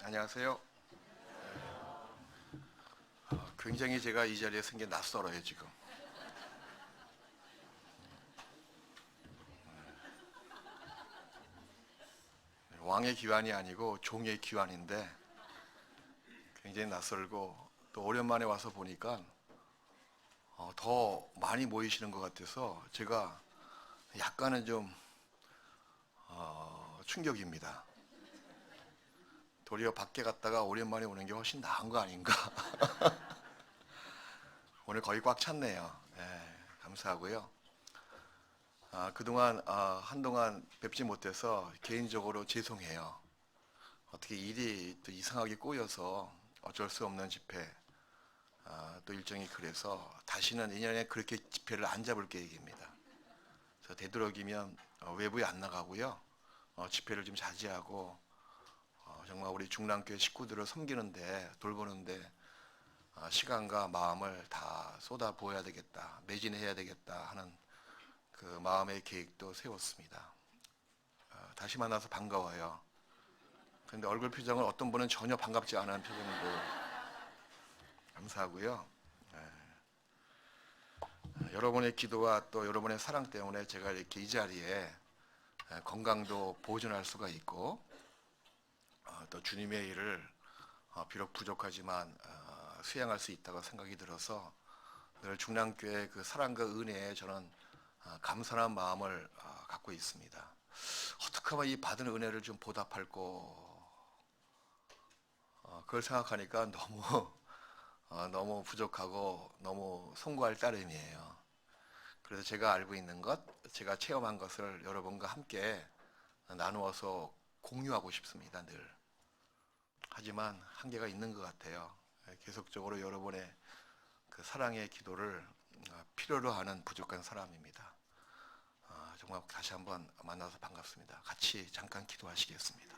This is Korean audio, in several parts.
안녕하세요. 굉장히 제가 이 자리에 쓴 게 낯설어요, 지금. 왕의 귀환이 아니고 종의 귀환인데 굉장히 낯설고 또 오랜만에 와서 보니까 더 많이 모이시는 것 같아서 제가 약간은 좀 충격입니다. 도리어 밖에 갔다가 오랜만에 오는 게 훨씬 나은 거 아닌가? 오늘 거의 꽉 찼네요. 감사하고요. 그동안 한동안 뵙지 못해서 개인적으로 죄송해요. 어떻게 일이 또 이상하게 꼬여서 어쩔 수 없는 집회, 또 일정이 그래서 다시는 2년에 그렇게 집회를 안 잡을 계획입니다. 그래서 되도록이면 외부에 안 나가고요. 집회를 좀 자제하고 정말 우리 중랑교회 식구들을 섬기는데 돌보는데 시간과 마음을 다 쏟아 부어야 되겠다, 매진해야 되겠다 하는 그 마음의 계획도 세웠습니다. 다시 만나서 반가워요. 근데 얼굴 표정은 어떤 분은 전혀 반갑지 않은 표정도 감사하고요. 여러분의 기도와 또 여러분의 사랑 때문에 제가 이렇게 이 자리에 건강도 보존할 수가 있고 또 주님의 일을 비록 부족하지만 수행할 수 있다고 생각이 들어서 늘 중랑교회 그 사랑과 은혜에 저는 감사한 마음을 갖고 있습니다. 어떻게 하면 이 받은 은혜를 좀 보답할고 그걸 생각하니까 너무 너무 부족하고 너무 송구할 따름이에요. 그래서 제가 알고 있는 것, 제가 체험한 것을 여러분과 함께 나누어서 공유하고 싶습니다, 늘. 하지만 한계가 있는 것 같아요. 계속적으로 여러분의 그 사랑의 기도를 필요로 하는 부족한 사람입니다. 정말 다시 한번 만나서 반갑습니다. 같이 잠깐 기도하시겠습니다.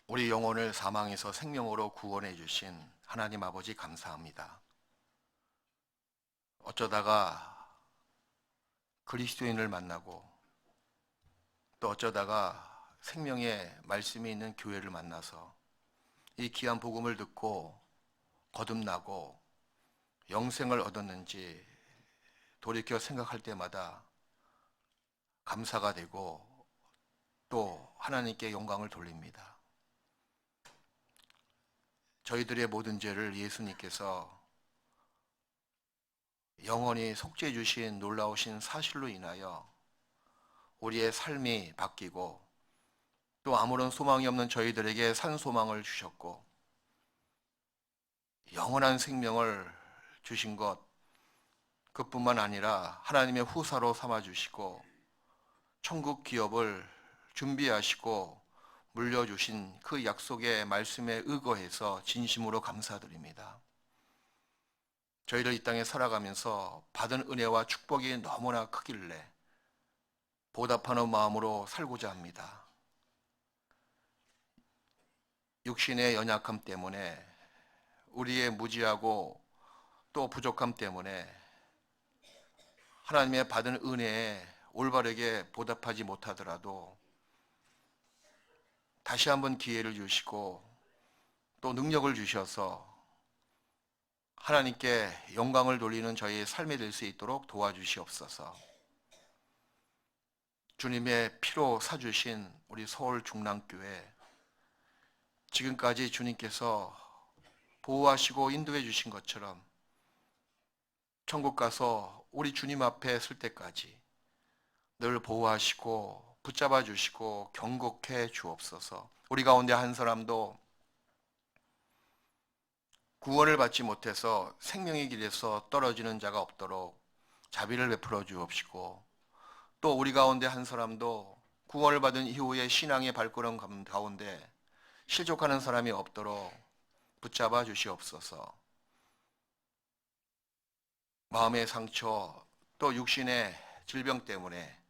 우리 영혼을 사망에서 생명으로 구원해 주신 하나님 아버지 감사합니다. 어쩌다가 그리스도인을 만나고 또 어쩌다가 생명의 말씀이 있는 교회를 만나서 이 귀한 복음을 듣고 거듭나고 영생을 얻었는지 돌이켜 생각할 때마다 감사가 되고 또 하나님께 영광을 돌립니다. 저희들의 모든 죄를 예수님께서 영원히 속죄해 주신 놀라우신 사실로 인하여 우리의 삶이 바뀌고 또 아무런 소망이 없는 저희들에게 산 소망을 주셨고 영원한 생명을 주신 것 그뿐만 아니라 하나님의 후사로 삼아 주시고 천국 기업을 준비하시고 물려주신 그 약속의 말씀에 의거해서 진심으로 감사드립니다. 저희들 이 땅에 살아가면서 받은 은혜와 축복이 너무나 크길래 보답하는 마음으로 살고자 합니다. 육신의 연약함 때문에 우리의 무지하고 또 부족함 때문에 하나님의 받은 은혜에 올바르게 보답하지 못하더라도 다시 한번 기회를 주시고 또 능력을 주셔서 하나님께 영광을 돌리는 저희의 삶이 될 수 있도록 도와주시옵소서. 주님의 피로 사주신 우리 서울 중랑교회 지금까지 주님께서 보호하시고 인도해 주신 것처럼 천국 가서 우리 주님 앞에 설 때까지 늘 보호하시고 붙잡아 주시고 경고해 주옵소서. 우리 가운데 한 사람도 구원을 받지 못해서 생명의 길에서 떨어지는 자가 없도록 자비를 베풀어 주옵시고 또 우리 가운데 한 사람도 구원을 받은 이후에 신앙의 발걸음 가운데 실족하는 사람이 없도록 붙잡아 주시옵소서. 마음의 상처 또 육신의 질병 때문에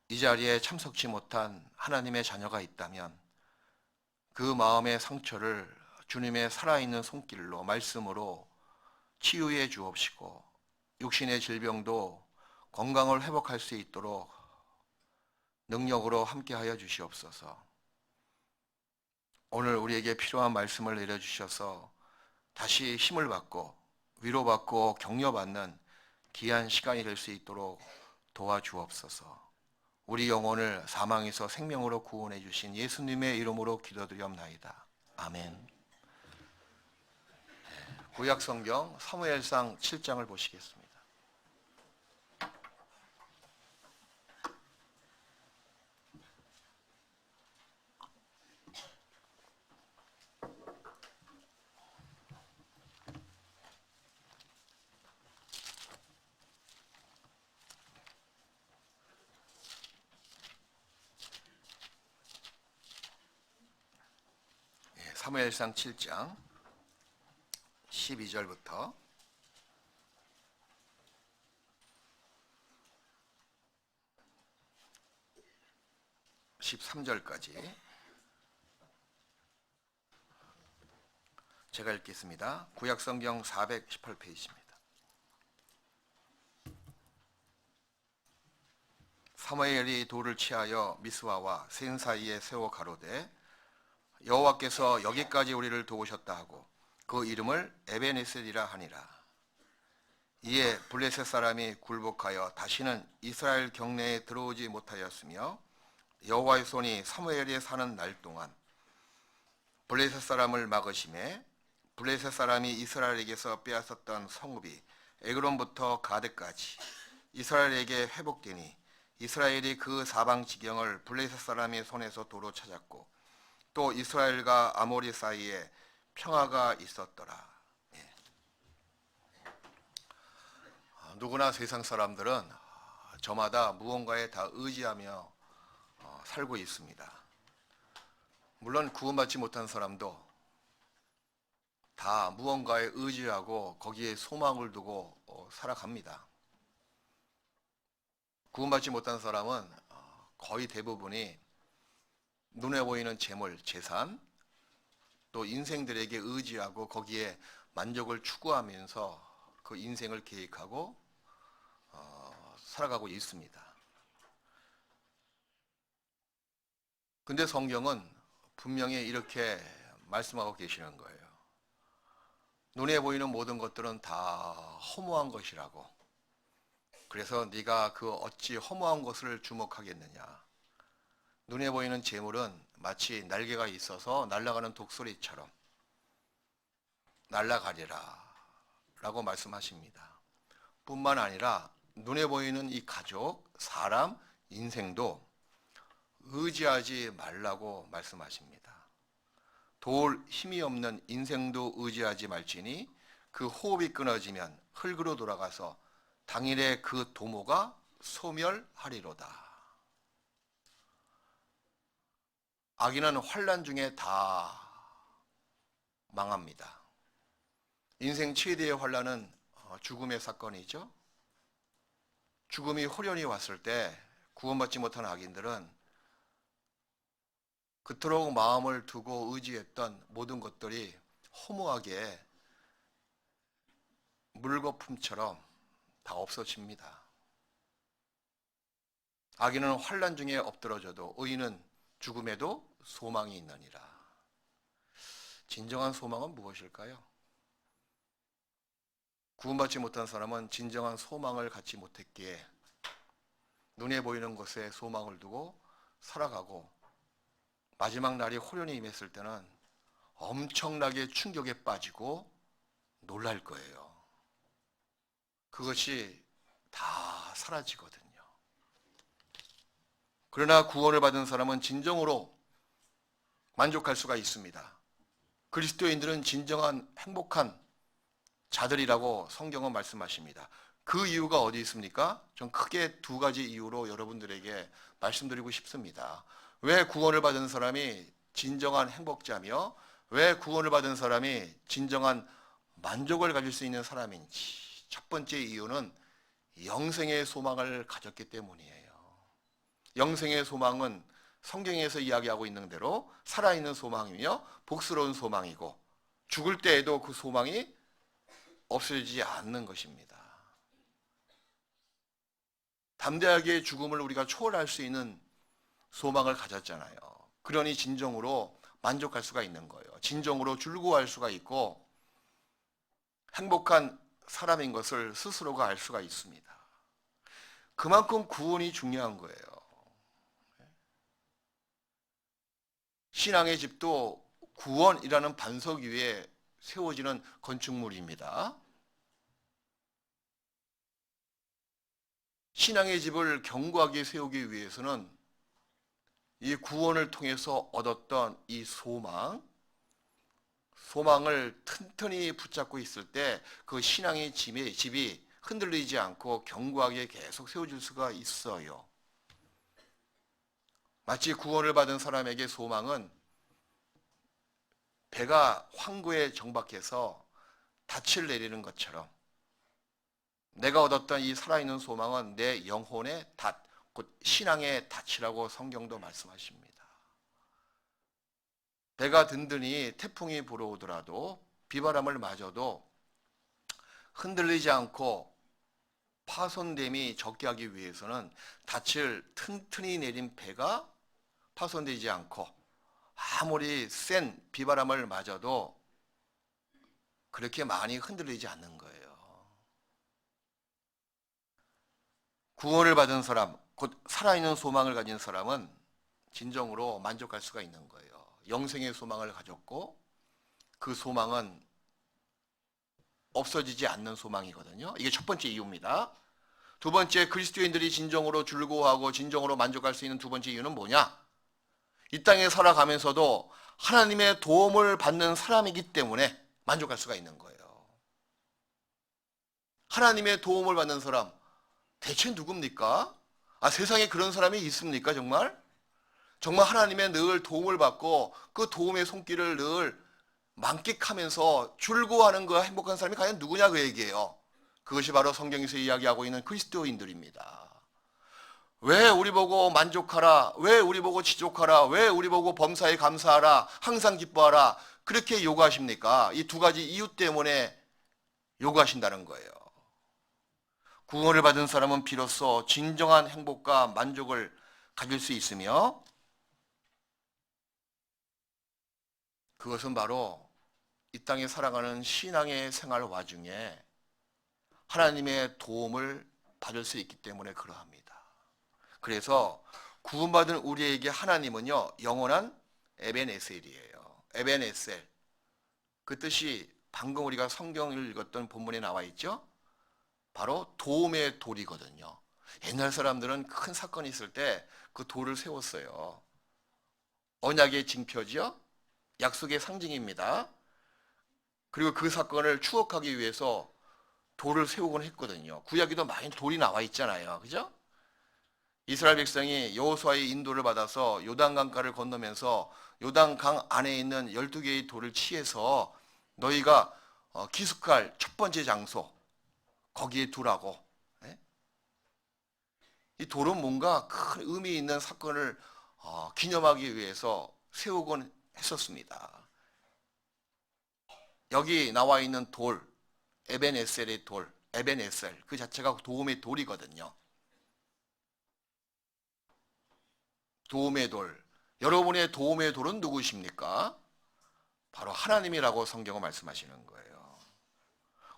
이 자리에 참석치 못한 하나님의 자녀가 있다면 그 마음의 상처를 주님의 살아있는 손길로 말씀으로 치유해 주옵시고 육신의 질병도 건강을 회복할 수 있도록 능력으로 함께하여 주시옵소서. 오늘 우리에게 필요한 말씀을 내려주셔서 다시 힘을 받고 위로받고 격려받는 귀한 시간이 될 수 있도록 도와주옵소서. 우리 영혼을 사망에서 생명으로 구원해 주신 예수님의 이름으로 기도드리옵나이다. 아멘. 구약성경 사무엘상 7장을 보시겠습니다. 사무엘상 7장 12절부터 13절까지 제가 읽겠습니다. 구약성경 418페이지입니다. 사무엘이 돌을 취하여 미스와와 센 사이에 세워 가로되 여호와께서 여기까지 우리를 도우셨다 하고 그 이름을 에베네셀이라 하니라. 이에 블레셋 사람이 굴복하여 다시는 이스라엘 경내에 들어오지 못하였으며 여호와의 손이 사무엘이 사는 날 동안 블레셋 사람을 막으심에 블레셋 사람이 이스라엘에게서 빼앗았던 성읍이 에그론부터 가데까지 이스라엘에게 회복되니 이스라엘이 그 사방 지경을 블레셋 사람의 손에서 도로 찾았고 또 이스라엘과 아모리 사이에 평화가 있었더라. 누구나 세상 사람들은 저마다 무언가에 다 의지하며 살고 있습니다. 물론 구원받지 못한 사람도 다 무언가에 의지하고 거기에 소망을 두고 살아갑니다. 구원받지 못한 사람은 거의 대부분이 눈에 보이는 재물, 재산, 또 인생들에게 의지하고 거기에 만족을 추구하면서 그 인생을 계획하고 살아가고 있습니다. 근데 성경은 분명히 이렇게 말씀하고 계시는 거예요. 눈에 보이는 모든 것들은 다 허무한 것이라고. 그래서 네가 그 어찌 허무한 것을 주목하겠느냐. 눈에 보이는 재물은 마치 날개가 있어서 날아가는 독수리처럼 날아가리라 라고 말씀하십니다. 뿐만 아니라 눈에 보이는 이 가족, 사람, 인생도 의지하지 말라고 말씀하십니다. 도울 힘이 없는 인생도 의지하지 말지니 그 호흡이 끊어지면 흙으로 돌아가서 당일에 그 도모가 소멸하리로다. 악인은 환난 중에 다 망합니다. 인생 최대의 환난은 죽음의 사건이죠. 죽음이 호련히 왔을 때 구원받지 못한 악인들은 그토록 마음을 두고 의지했던 모든 것들이 허무하게 물거품처럼 다 없어집니다. 악인은 환난 중에 엎드러져도 의인은 죽음에도 소망이 있느니라. 진정한 소망은 무엇일까요? 구원받지 못한 사람은 진정한 소망을 갖지 못했기에 눈에 보이는 것에 소망을 두고 살아가고 마지막 날이 호련히 임했을 때는 엄청나게 충격에 빠지고 놀랄 거예요. 그것이 다 사라지거든요. 그러나 구원을 받은 사람은 진정으로 만족할 수가 있습니다. 그리스도인들은 진정한 행복한 자들이라고 성경은 말씀하십니다. 그 이유가 어디 있습니까? 전 크게 두 가지 이유로 여러분들에게 말씀드리고 싶습니다. 왜 구원을 받은 사람이 진정한 행복자며 왜 구원을 받은 사람이 진정한 만족을 가질 수 있는 사람인지. 첫 번째 이유는 영생의 소망을 가졌기 때문이에요. 영생의 소망은 성경에서 이야기하고 있는 대로 살아있는 소망이며 복스러운 소망이고 죽을 때에도 그 소망이 없어지지 않는 것입니다. 담대하게 죽음을 우리가 초월할 수 있는 소망을 가졌잖아요. 그러니 진정으로 만족할 수가 있는 거예요. 진정으로 즐거워할 수가 있고 행복한 사람인 것을 스스로가 알 수가 있습니다. 그만큼 구원이 중요한 거예요. 신앙의 집도 구원이라는 반석 위에 세워지는 건축물입니다. 신앙의 집을 견고하게 세우기 위해서는 이 구원을 통해서 얻었던 이 소망을 튼튼히 붙잡고 있을 때 그 신앙의 집이 흔들리지 않고 견고하게 계속 세워질 수가 있어요. 마치 구원을 받은 사람에게 소망은 배가 항구에 정박해서 닻을 내리는 것처럼 내가 얻었던 이 살아있는 소망은 내 영혼의 닻, 곧 신앙의 닻이라고 성경도 말씀하십니다. 배가 든든히 태풍이 불어오더라도 비바람을 맞아도 흔들리지 않고 파손됨이 적게 하기 위해서는 닻을 튼튼히 내린 배가 파손되지 않고 아무리 센 비바람을 맞아도 그렇게 많이 흔들리지 않는 거예요. 구원을 받은 사람, 곧 살아있는 소망을 가진 사람은 진정으로 만족할 수가 있는 거예요. 영생의 소망을 가졌고 그 소망은 없어지지 않는 소망이거든요. 이게 첫 번째 이유입니다. 두 번째, 그리스도인들이 진정으로 즐거워하고 진정으로 만족할 수 있는 두 번째 이유는 뭐냐? 이 땅에 살아가면서도 하나님의 도움을 받는 사람이기 때문에 만족할 수가 있는 거예요. 하나님의 도움을 받는 사람, 대체 누굽니까? 세상에 그런 사람이 있습니까, 정말? 정말 하나님의 늘 도움을 받고 그 도움의 손길을 늘 만끽하면서 즐거워하는 그 행복한 사람이 과연 누구냐 그 얘기예요. 그것이 바로 성경에서 이야기하고 있는 그리스도인들입니다. 왜 우리 보고 만족하라? 왜 우리 보고 지족하라? 왜 우리 보고 범사에 감사하라? 항상 기뻐하라? 그렇게 요구하십니까? 이 두 가지 이유 때문에 요구하신다는 거예요. 구원을 받은 사람은 비로소 진정한 행복과 만족을 가질 수 있으며 그것은 바로 이 땅에 살아가는 신앙의 생활 와중에 하나님의 도움을 받을 수 있기 때문에 그러합니다. 그래서 구원받은 우리에게 하나님은요, 영원한 에벤에셀이에요. 에벤에셀. 그 뜻이 방금 우리가 성경을 읽었던 본문에 나와 있죠? 바로 도움의 돌이거든요. 옛날 사람들은 큰 사건이 있을 때 그 돌을 세웠어요. 언약의 징표죠? 약속의 상징입니다. 그리고 그 사건을 추억하기 위해서 돌을 세우곤 했거든요. 구약에도 많이 돌이 나와 있잖아요. 그죠? 이스라엘 백성이 여호수아의 인도를 받아서 요단강가를 건너면서 요단강 안에 있는 12개의 돌을 취해서 너희가 기숙할 첫 번째 장소 거기에 두라고. 이 돌은 뭔가 큰 의미 있는 사건을 기념하기 위해서 세우곤 했었습니다. 여기 나와 있는 돌, 에벤에셀의 돌, 에벤에셀 그 자체가 도움의 돌이거든요. 도움의 돌. 여러분의 도움의 돌은 누구십니까? 바로 하나님이라고 성경은 말씀하시는 거예요.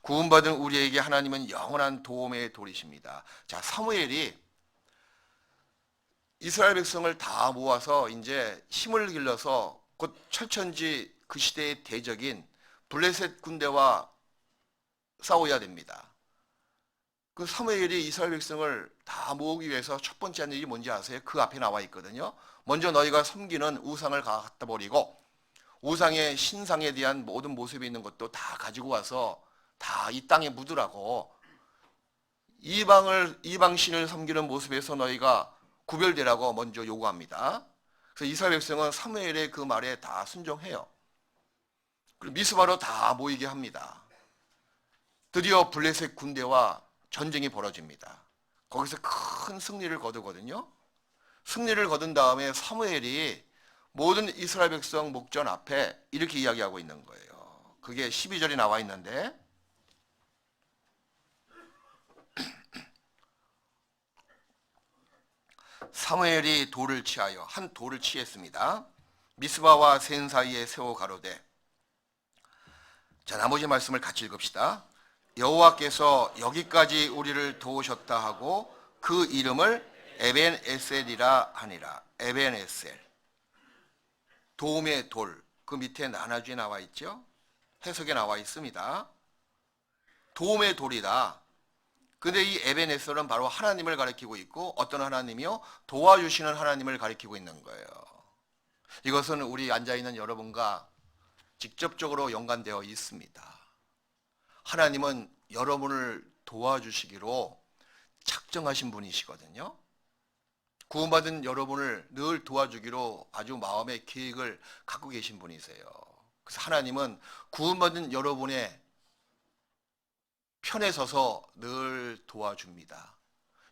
구원받은 우리에게 하나님은 영원한 도움의 돌이십니다. 자, 사무엘이 이스라엘 백성을 다 모아서 이제 힘을 길러서 곧 철천지 그 시대의 대적인 블레셋 군대와 싸워야 됩니다. 그 사무엘이 이스라엘 백성을 다 모으기 위해서 첫 번째 한 일이 뭔지 아세요? 그 앞에 나와 있거든요. 먼저 너희가 섬기는 우상을 갖다 버리고 우상의 신상에 대한 모든 모습이 있는 것도 다 가지고 와서 다 이 땅에 묻으라고 이방신을 섬기는 모습에서 너희가 구별되라고 먼저 요구합니다. 그래서 이스라엘 백성은 사무엘의 그 말에 다 순종해요. 그리고 미스바로 다 모이게 합니다. 드디어 블레셋 군대와 전쟁이 벌어집니다. 거기서 큰 승리를 거두거든요. 승리를 거둔 다음에 사무엘이 모든 이스라엘 백성 목전 앞에 이렇게 이야기하고 있는 거예요. 그게 12절에 나와 있는데 사무엘이 돌을 취하여 한 돌을 취했습니다. 미스바와 센 사이에 세워 가로되. 자, 나머지 말씀을 같이 읽읍시다. 여호와께서 여기까지 우리를 도우셨다 하고 그 이름을 에벤에셀이라 하니라. 에벤에셀, 도움의 돌. 그 밑에 나눠주에 나와 있죠. 해석에 나와 있습니다. 도움의 돌이다. 근데 이 에벤에셀은 바로 하나님을 가리키고 있고, 어떤 하나님이요? 도와주시는 하나님을 가리키고 있는 거예요. 이것은 우리 앉아있는 여러분과 직접적으로 연관되어 있습니다. 하나님은 여러분을 도와주시기로 작정하신 분이시거든요. 구원받은 여러분을 늘 도와주기로 아주 마음의 계획을 갖고 계신 분이세요. 그래서 하나님은 구원받은 여러분의 편에 서서 늘 도와줍니다.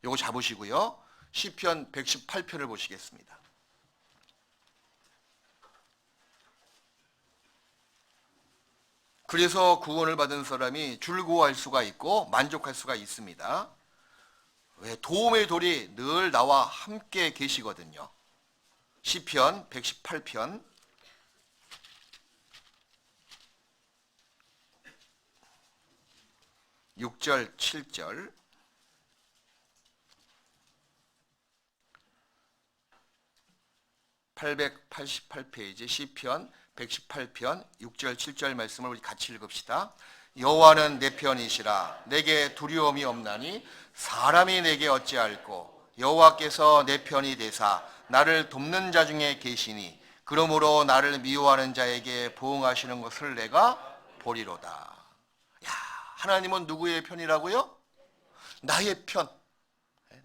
요거 잡으시고요. 시편 118편을 보시겠습니다. 그래서 구원을 받은 사람이 즐거워할 수가 있고 만족할 수가 있습니다. 왜? 도움의 돌이 늘 나와 함께 계시거든요. 시편 118편 6절 7절. 888페이지 시편 118편 6절 7절 말씀을 우리 같이 읽읍시다. 여호와는 내 편이시라. 내게 두려움이 없나니 사람이 내게 어찌할꼬. 여호와께서 내 편이 되사 나를 돕는 자 중에 계시니 그러므로 나를 미워하는 자에게 보응하시는 것을 내가 보리로다. 야, 하나님은 누구의 편이라고요? 나의 편.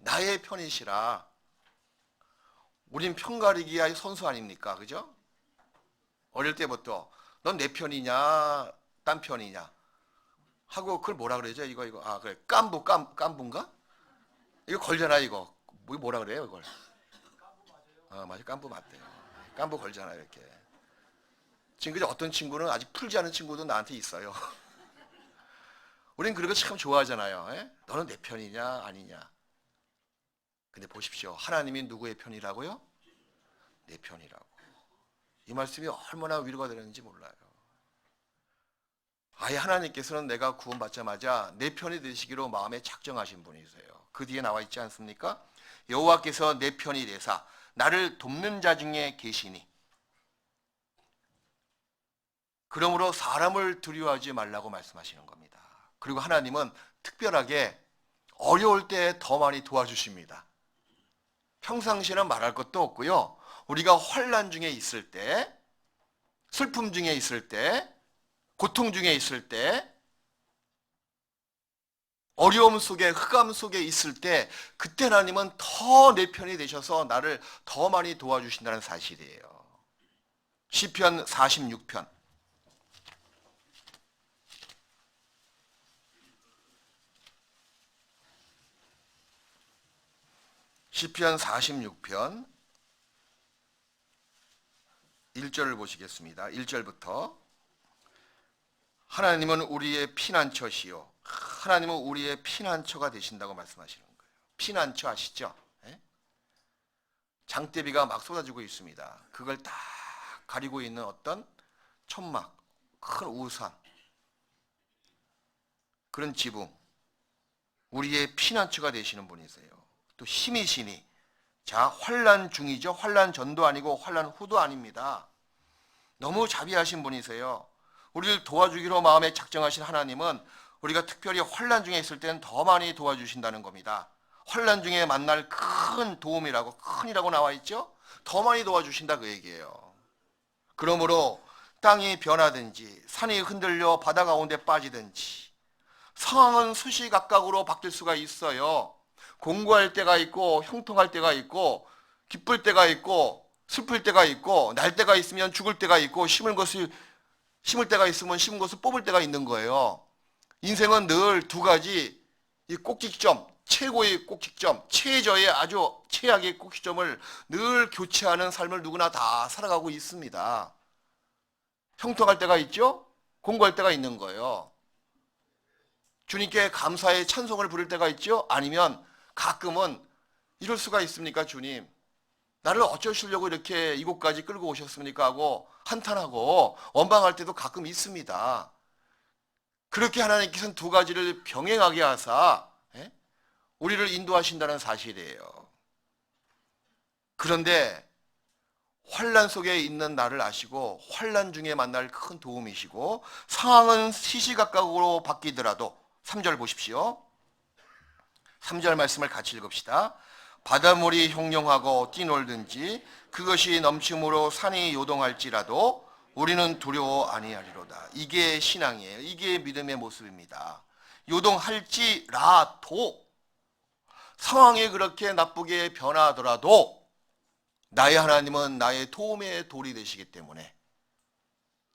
나의 편이시라. 우린 편가르기야 선수 아닙니까? 그죠? 어릴 때부터 넌 내 편이냐 딴 편이냐 하고 그걸 뭐라 그러죠? 이거 아 그래 깐부인가? 이거 걸잖아. 이거 뭐라 그래요 이걸? 맞아, 깐부 맞대요. 깐부 걸잖아 이렇게. 지금 그저 어떤 친구는 아직 풀지 않은 친구도 나한테 있어요. 우린 그런 거 참 좋아하잖아요. 에? 너는 내 편이냐 아니냐. 근데 보십시오. 하나님이 누구의 편이라고요? 내 편이라고. 이 말씀이 얼마나 위로가 되는지 몰라요. 아예 하나님께서는 내가 구원받자마자 내 편이 되시기로 마음에 작정하신 분이세요. 그 뒤에 나와 있지 않습니까? 여호와께서 내 편이 되사 나를 돕는 자 중에 계시니 그러므로 사람을 두려워하지 말라고 말씀하시는 겁니다. 그리고 하나님은 특별하게 어려울 때 더 많이 도와주십니다. 평상시에는 말할 것도 없고요. 우리가 환난 중에 있을 때, 슬픔 중에 있을 때, 고통 중에 있을 때, 어려움 속에 흑암 속에 있을 때 그때 하나님은 더 내 편이 되셔서 나를 더 많이 도와주신다는 사실이에요. 시편 46편 시편 46편 1절을 보시겠습니다. 1절부터 하나님은 우리의 피난처시요 하나님은 우리의 피난처가 되신다고 말씀하시는 거예요. 피난처 아시죠? 예? 장대비가 막 쏟아지고 있습니다. 그걸 딱 가리고 있는 어떤 천막, 큰 우산, 그런 지붕, 우리의 피난처가 되시는 분이세요. 또 힘이시니, 자, 환난 중이죠. 환난 전도 아니고 환난 후도 아닙니다. 너무 자비하신 분이세요. 우리를 도와주기로 마음에 작정하신 하나님은 우리가 특별히 환난 중에 있을 때는 더 많이 도와주신다는 겁니다. 환난 중에 만날 큰 도움이라고, 큰이라고 나와 있죠. 더 많이 도와주신다 그 얘기예요. 그러므로 땅이 변하든지 산이 흔들려 바다 가운데 빠지든지 상황은 수시각각으로 바뀔 수가 있어요. 공고할 때가 있고 형통할 때가 있고 기쁠 때가 있고 슬플 때가 있고 날 때가 있으면 죽을 때가 있고 심을 때가 있으면 심은 것을 뽑을 때가 있는 거예요. 인생은 늘 두 가지 이 꼭지점, 최고의 꼭지점, 최저의 아주 최악의 꼭지점을 늘 교체하는 삶을 누구나 다 살아가고 있습니다. 형통할 때가 있죠? 공고할 때가 있는 거예요. 주님께 감사의 찬송을 부를 때가 있죠? 아니면 가끔은 이럴 수가 있습니까, 주님? 나를 어쩌시려고 이렇게 이곳까지 끌고 오셨습니까? 하고 한탄하고 원망할 때도 가끔 있습니다. 그렇게 하나님께서는 두 가지를 병행하게 하사 우리를 인도하신다는 사실이에요. 그런데 환난 속에 있는 나를 아시고 환난 중에 만날 큰 도움이시고 상황은 시시각각으로 바뀌더라도 3절 보십시오. 3절 말씀을 같이 읽읍시다. 바닷물이 형용하고 뛰놀든지 그것이 넘침으로 산이 요동할지라도 우리는 두려워 아니하리로다. 이게 신앙이에요. 이게 믿음의 모습입니다. 요동할지라도 상황이 그렇게 나쁘게 변하더라도 나의 하나님은 나의 도움의 돌이 되시기 때문에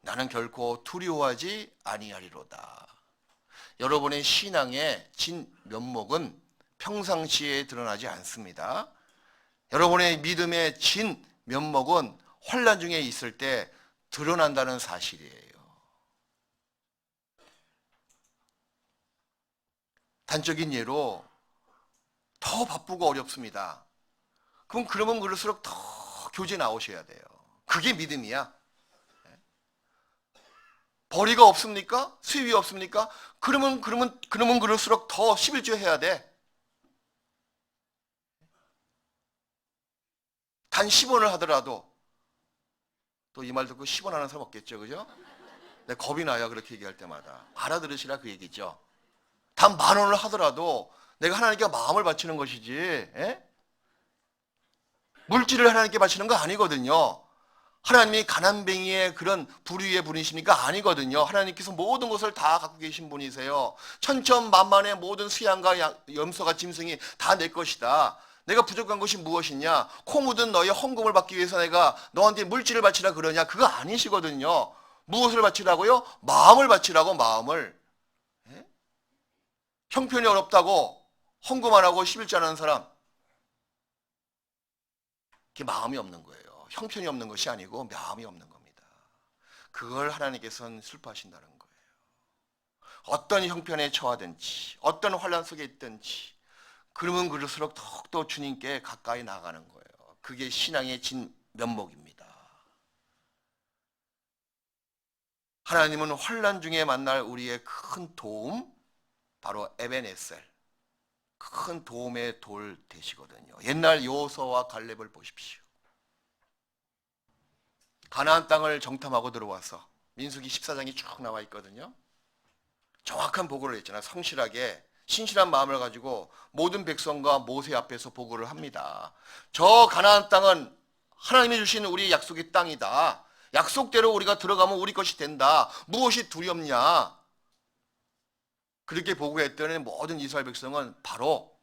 나는 결코 두려워하지 아니하리로다. 여러분의 신앙의 진 면목은 평상시에 드러나지 않습니다. 여러분의 믿음의 진 면목은 환난 중에 있을 때 드러난다는 사실이에요. 단적인 예로 더 바쁘고 어렵습니다. 그러면 그럴수록 더 교제 나오셔야 돼요. 그게 믿음이야. 벌이가 없습니까? 수입이 없습니까? 그러면 그럴수록 더 11조 해야 돼. 단 10원을 하더라도 또 이 말 듣고 10원 하는 사람 없겠죠, 그죠? 내 겁이 나요, 그렇게 얘기할 때마다. 알아들으시라 그 얘기죠. 단 10,000원을 하더라도 내가 하나님께 마음을 바치는 것이지, 물질을 하나님께 바치는 거 아니거든요. 하나님이 가난뱅이의 그런 부류의 분이십니까? 아니거든요. 하나님께서 모든 것을 다 갖고 계신 분이세요. 천천만만의 모든 수양과 염소가 짐승이 다 내 것이다. 내가 부족한 것이 무엇이냐? 코 묻은 너의 헌금을 받기 위해서 내가 너한테 물질을 바치라 그러냐? 그거 아니시거든요. 무엇을 바치라고요? 마음을 바치라고, 마음을. 형편이 어렵다고 헌금 안 하고 11조 하는 사람, 그게 마음이 없는 거예요. 형편이 없는 것이 아니고 마음이 없는 겁니다. 그걸 하나님께서는 슬퍼하신다는 거예요. 어떤 형편에 처하든지 어떤 환난 속에 있든지 그러면 그럴수록 더욱더 주님께 가까이 나가는 거예요. 그게 신앙의 진 면목입니다. 하나님은 환난 중에 만날 우리의 큰 도움, 바로 에베네셀, 큰 도움의 돌 되시거든요. 옛날 여호수아와 갈렙을 보십시오. 가나안 땅을 정탐하고 들어와서 민수기 14장이 쭉 나와 있거든요. 정확한 보고를 했잖아요. 성실하게 신실한 마음을 가지고 모든 백성과 모세 앞에서 보고를 합니다. 저 가나안 땅은 하나님이 주신 우리 약속의 땅이다. 약속대로 우리가 들어가면 우리 것이 된다. 무엇이 두렵냐? 그렇게 보고했더니 모든 이스라엘 백성은 바로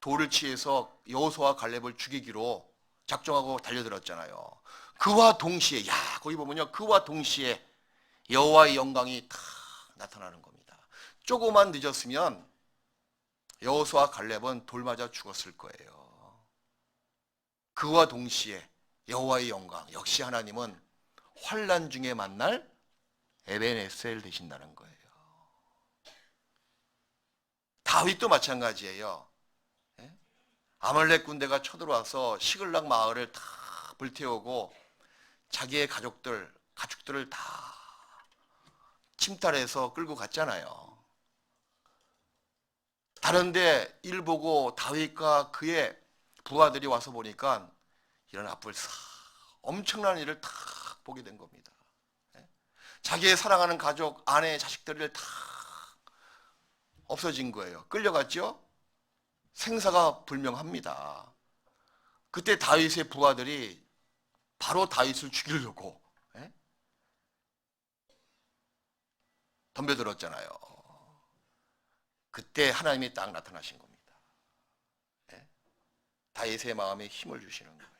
돌을 취해서 여호수아와 갈렙을 죽이기로 작정하고 달려들었잖아요. 그와 동시에, 거기 보면요, 그와 동시에 여호와의 영광이 다 나타나는 겁니다. 조금만 늦었으면 여호수아와 갈렙은 돌 맞아 죽었을 거예요. 그와 동시에 여호와의 영광, 역시 하나님은 환난 중에 만날 에벤에셀 되신다는 거예요. 다윗도 마찬가지예요. 아말렉 군대가 쳐들어와서 시글락 마을을 다 불태우고 자기의 가축들을 다 침탈해서 끌고 갔잖아요. 다른데 일 보고 다윗과 그의 부하들이 와서 보니까 이런 엄청난 일을 다 보게 된 겁니다. 자기의 사랑하는 가족, 아내, 자식들을 다 없어진 거예요. 끌려갔죠? 생사가 불명합니다. 그때 다윗의 부하들이 바로 다윗을 죽이려고 덤벼들었잖아요. 그때 하나님이 딱 나타나신 겁니다. 다윗의 마음에 힘을 주시는 거예요.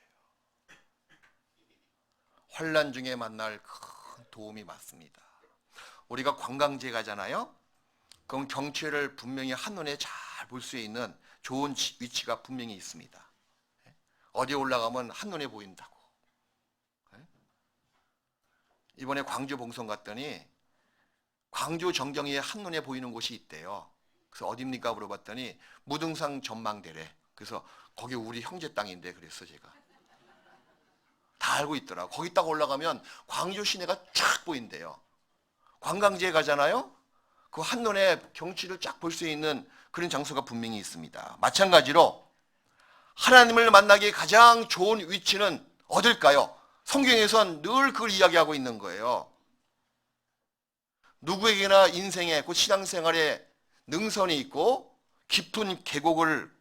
환난 중에 만날 큰 도움이 맞습니다. 우리가 관광지에 가잖아요. 그럼 경치를 분명히 한눈에 잘 볼 수 있는 좋은 위치가 분명히 있습니다. 어디에 올라가면 한눈에 보인다고. 이번에 광주 봉송 갔더니 광주 전경에 한눈에 보이는 곳이 있대요. 그래서 어딥니까 물어봤더니 무등산 전망대래. 그래서 거기 우리 형제 땅인데 그랬어 제가. 다 알고 있더라. 거기 딱 올라가면 광주 시내가 쫙 보인대요. 관광지에 가잖아요. 그 한눈에 경치를 쫙 볼 수 있는 그런 장소가 분명히 있습니다. 마찬가지로 하나님을 만나기 가장 좋은 위치는 어딜까요? 성경에선 늘 그걸 이야기하고 있는 거예요. 누구에게나 인생에 그 신앙생활에 능선이 있고 깊은 계곡을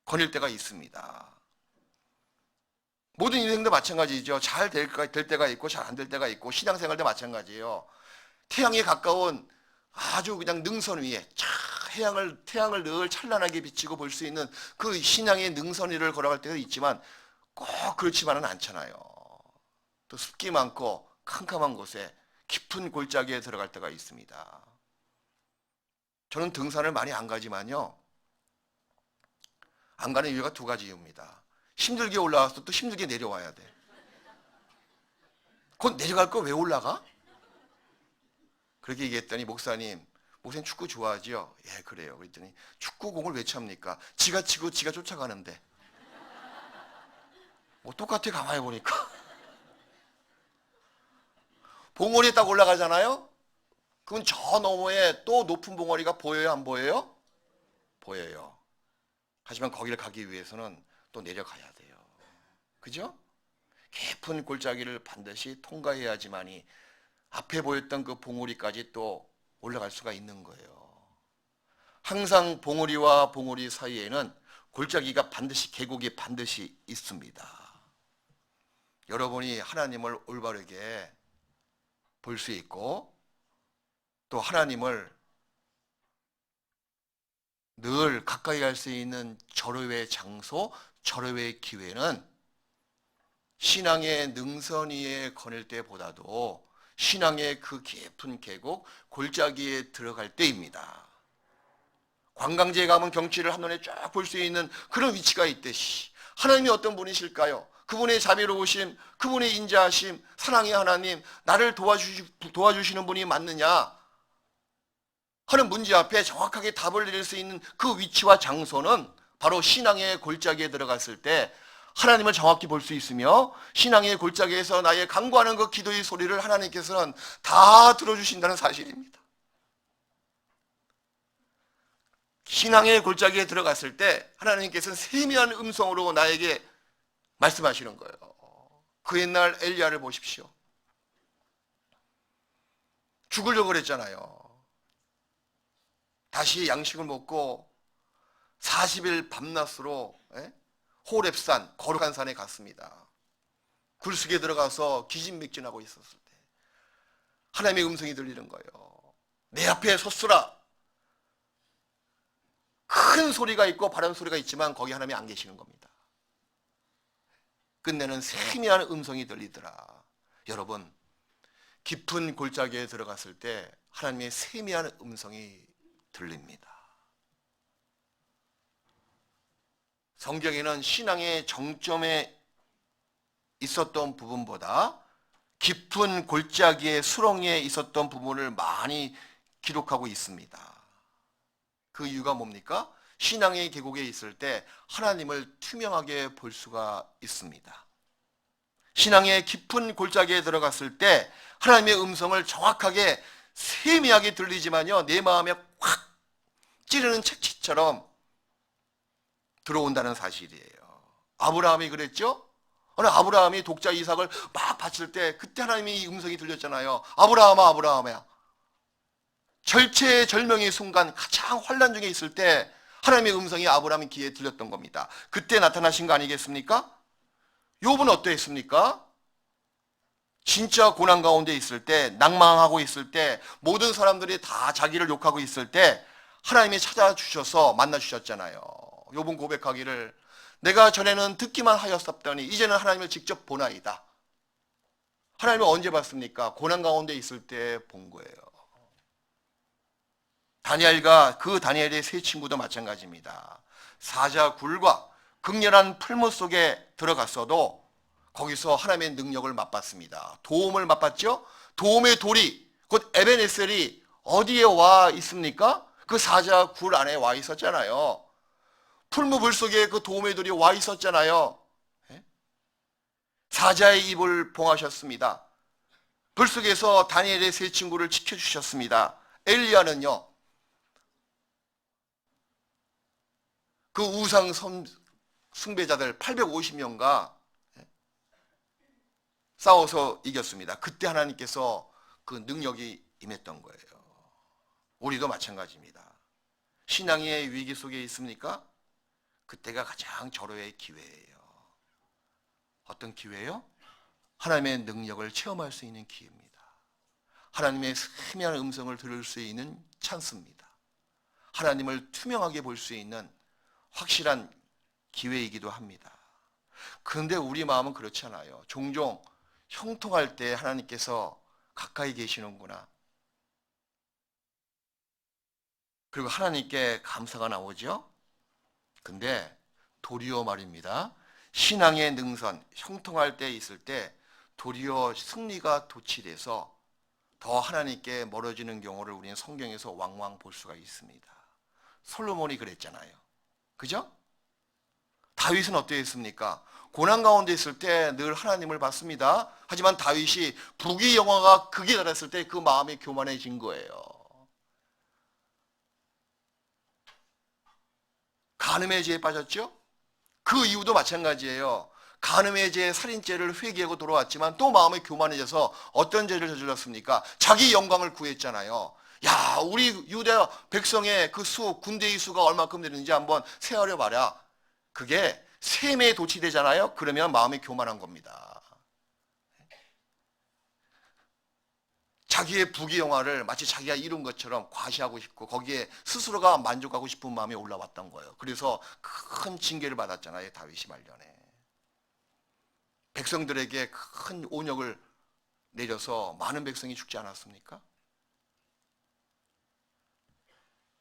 거닐 때가 있습니다. 모든 인생도 마찬가지죠. 잘 될 때가 있고 잘 안 될 때가 있고 신앙생활도 마찬가지예요. 태양에 가까운 아주 그냥 능선 위에 태양을 늘 찬란하게 비치고 볼 수 있는 그 신앙의 능선 위를 걸어갈 때도 있지만 꼭 그렇지만은 않잖아요. 또 습기 많고 캄캄한 곳에 깊은 골짜기에 들어갈 때가 있습니다. 저는 등산을 많이 안 가지만요. 안 가는 이유가 두 가지 이유입니다. 힘들게 올라와서 또 힘들게 내려와야 돼. 곧 내려갈 거 왜 올라가? 그렇게 얘기했더니 목사님 축구 좋아하지요? 예, 그래요. 그랬더니 축구공을 왜 찹니까? 지가 치고 지가 쫓아가는데. 뭐 똑같아 가만히 보니까. 봉우리에 딱 올라가잖아요? 그럼 저 너머에 또 높은 봉우리가 보여요? 안 보여요? 보여요. 하지만 거기를 가기 위해서는 또 내려가야 돼요. 그죠? 깊은 골짜기를 반드시 통과해야지만이 앞에 보였던 그 봉우리까지 또 올라갈 수가 있는 거예요. 항상 봉우리와 봉우리 사이에는 골짜기가 반드시 계곡이 반드시 있습니다. 여러분이 하나님을 올바르게 볼 수 있고 또 하나님을 늘 가까이 갈 수 있는 절호의 장소, 절호의 기회는 신앙의 능선 위에 거닐 때보다도 신앙의 그 깊은 계곡, 골짜기에 들어갈 때입니다. 관광지에 가면 경치를 한눈에 쫙 볼 수 있는 그런 위치가 있듯이 하나님이 어떤 분이실까요? 그분의 자비로우심, 그분의 인자하심, 사랑의 하나님, 나를 도와주시는 분이 맞느냐 하는 문제 앞에 정확하게 답을 내릴 수 있는 그 위치와 장소는 바로 신앙의 골짜기에 들어갔을 때 하나님을 정확히 볼 수 있으며 신앙의 골짜기에서 나의 간구하는 그 기도의 소리를 하나님께서는 다 들어주신다는 사실입니다. 신앙의 골짜기에 들어갔을 때 하나님께서는 세미한 음성으로 나에게 말씀하시는 거예요. 그 옛날 엘리야를 보십시오. 죽으려고 그랬잖아요. 다시 양식을 먹고 40일 밤낮으로 호렙산, 거룩한 산에 갔습니다. 굴속에 들어가서 기진맥진하고 있었을 때 하나님의 음성이 들리는 거예요. 내 앞에 섰으라. 큰 소리가 있고 바람 소리가 있지만 거기 하나님이 안 계시는 겁니다. 끝내는 세미한 음성이 들리더라. 여러분, 깊은 골짜기에 들어갔을 때 하나님의 세미한 음성이 들립니다. 성경에는 신앙의 정점에 있었던 부분보다 깊은 골짜기의 수렁에 있었던 부분을 많이 기록하고 있습니다. 그 이유가 뭡니까? 신앙의 계곡에 있을 때 하나님을 투명하게 볼 수가 있습니다. 신앙의 깊은 골짜기에 들어갔을 때 하나님의 음성을 정확하게 세미하게 들리지만요, 내 마음에 확 찌르는 채찍처럼 들어온다는 사실이에요. 아브라함이 그랬죠? 어느 아브라함이 독자 이삭을 막 바칠 때 그때 하나님의 이 음성이 들렸잖아요. 아브라함아, 아브라함아. 절체절명의 순간 가장 환난 중에 있을 때 하나님의 음성이 아브라함의 귀에 들렸던 겁니다. 그때 나타나신 거 아니겠습니까? 욥은 어떠했습니까? 진짜 고난 가운데 있을 때, 낭망하고 있을 때, 모든 사람들이 다 자기를 욕하고 있을 때 하나님이 찾아주셔서 만나주셨잖아요. 욥은 고백하기를 내가 전에는 듣기만 하였었더니 이제는 하나님을 직접 보나이다. 하나님을 언제 봤습니까? 고난 가운데 있을 때 본 거예요. 다니엘과 그 다니엘의 세 친구도 마찬가지입니다. 사자굴과 극렬한 풀무 속에 들어갔어도 거기서 하나님의 능력을 맛봤습니다. 도움을 맛봤죠? 도움의 돌이 곧 에베네셀이 어디에 와 있습니까? 그 사자굴 안에 와 있었잖아요. 풀무불 속에 그 도우미들이 와 있었잖아요. 예? 사자의 입을 봉하셨습니다. 불 속에서 다니엘의 세 친구를 지켜주셨습니다. 엘리야는요, 그 우상 숭배자들 850명과 싸워서 이겼습니다. 그때 하나님께서 그 능력이 임했던 거예요. 우리도 마찬가지입니다. 신앙의 위기 속에 있습니까? 그때가 가장 절호의 기회예요. 어떤 기회요? 하나님의 능력을 체험할 수 있는 기회입니다. 하나님의 세미한 음성을 들을 수 있는 찬스입니다. 하나님을 투명하게 볼 수 있는 확실한 기회이기도 합니다. 그런데 우리 마음은 그렇지 않아요. 종종 형통할 때 하나님께서 가까이 계시는구나. 그리고 하나님께 감사가 나오죠. 근데 도리어 말입니다. 신앙의 능선, 형통할 때 있을 때 도리어 승리가 도취돼서 더 하나님께 멀어지는 경우를 우리는 성경에서 왕왕 볼 수가 있습니다. 솔로몬이 그랬잖아요. 그죠? 다윗은 어떠했습니까? 고난 가운데 있을 때 늘 하나님을 봤습니다. 하지만 다윗이 부귀영화가 극에 달했을 때 그 마음이 교만해진 거예요. 간음의 죄에 빠졌죠? 그 이유도 마찬가지예요. 간음의 죄, 살인죄를 회개하고 돌아왔지만 또 마음이 교만해져서 어떤 죄를 저질렀습니까? 자기 영광을 구했잖아요. 야, 우리 유대 백성의 그 수, 군대의 수가 얼마큼 되는지 한번 세어려 봐라. 그게 셈에 도취되잖아요. 그러면 마음이 교만한 겁니다. 자기의 부귀영화를 마치 자기가 이룬 것처럼 과시하고 싶고 거기에 스스로가 만족하고 싶은 마음이 올라왔던 거예요. 그래서 큰 징계를 받았잖아요. 다윗이 말년에. 백성들에게 큰 온역을 내려서 많은 백성이 죽지 않았습니까?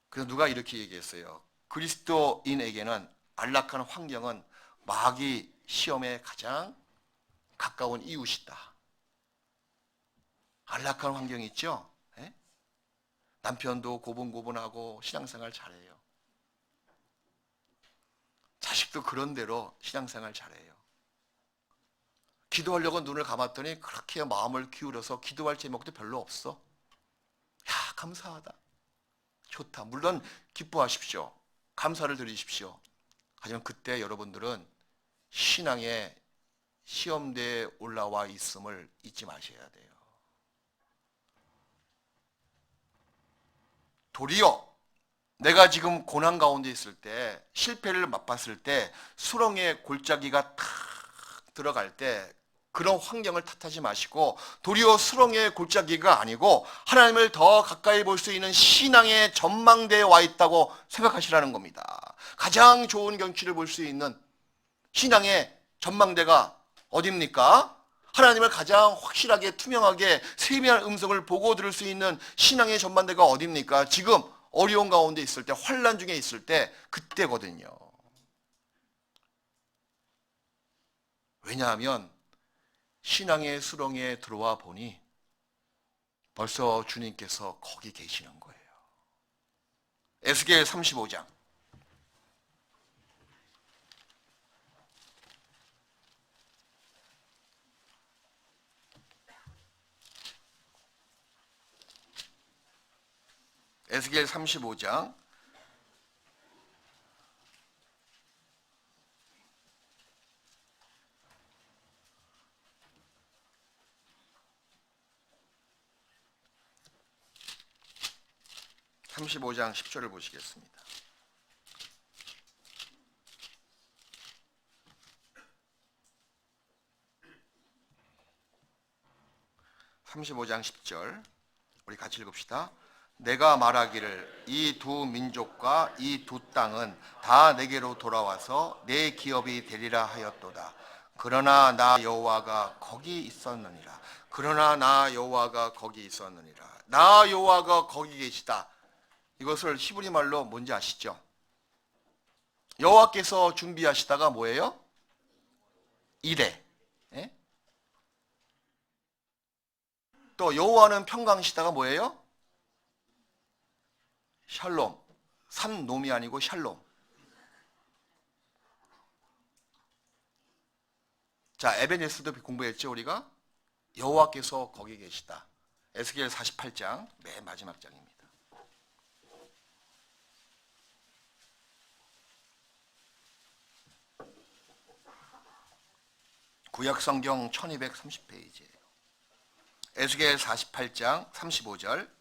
그래서 누가 이렇게 얘기했어요. 그리스도인에게는 안락한 환경은 마귀 시험에 가장 가까운 이웃이다. 안락한 환경이 있죠? 예? 남편도 고분고분하고 신앙생활 잘해요. 자식도 그런대로 신앙생활 잘해요. 기도하려고 눈을 감았더니 그렇게 마음을 기울여서 기도할 제목도 별로 없어. 야, 감사하다. 좋다. 물론 기뻐하십시오. 감사를 드리십시오. 하지만 그때 여러분들은 신앙의 시험대에 올라와 있음을 잊지 마셔야 돼요. 도리어 내가 지금 고난 가운데 있을 때, 실패를 맛봤을 때, 수렁에 골짜기가 탁 들어갈 때 그런 환경을 탓하지 마시고 도리어 수렁의 골짜기가 아니고 하나님을 더 가까이 볼 수 있는 신앙의 전망대에 와 있다고 생각하시라는 겁니다. 가장 좋은 경치를 볼 수 있는 신앙의 전망대가 어딥니까? 하나님을 가장 확실하게 투명하게 세미한 음성을 보고 들을 수 있는 신앙의 전망대가 어딥니까? 지금 어려운 가운데 있을 때, 환난 중에 있을 때 그때거든요. 왜냐하면 신앙의 수렁에 들어와 보니 벌써 주님께서 거기 계시는 거예요. 에스겔 35장. 에스겔 35장 35장 10절을 보시겠습니다. (35장 10절) 우리 같이 읽읍시다. 내가 말하기를 이 두 민족과 이 두 땅은 다 내게로 돌아와서 내 기업이 되리라 하였도다. 그러나 나 여호와가 거기 있었느니라. 그러나 나 여호와가 거기 있었느니라. 나 여호와가 거기 계시다. 이것을 히브리 말로 뭔지 아시죠? 여호와께서 준비하시다가 뭐예요? 이래. 예? 또 여호와는 평강시다가 뭐예요? 샬롬. 산놈이 아니고 샬롬. 자, 에베네스도 공부했죠, 우리가? 여호와께서 거기 계시다. 에스겔 48장 맨 마지막 장입니다. 구약성경 1230페이지예요. 에스겔 48장 35절.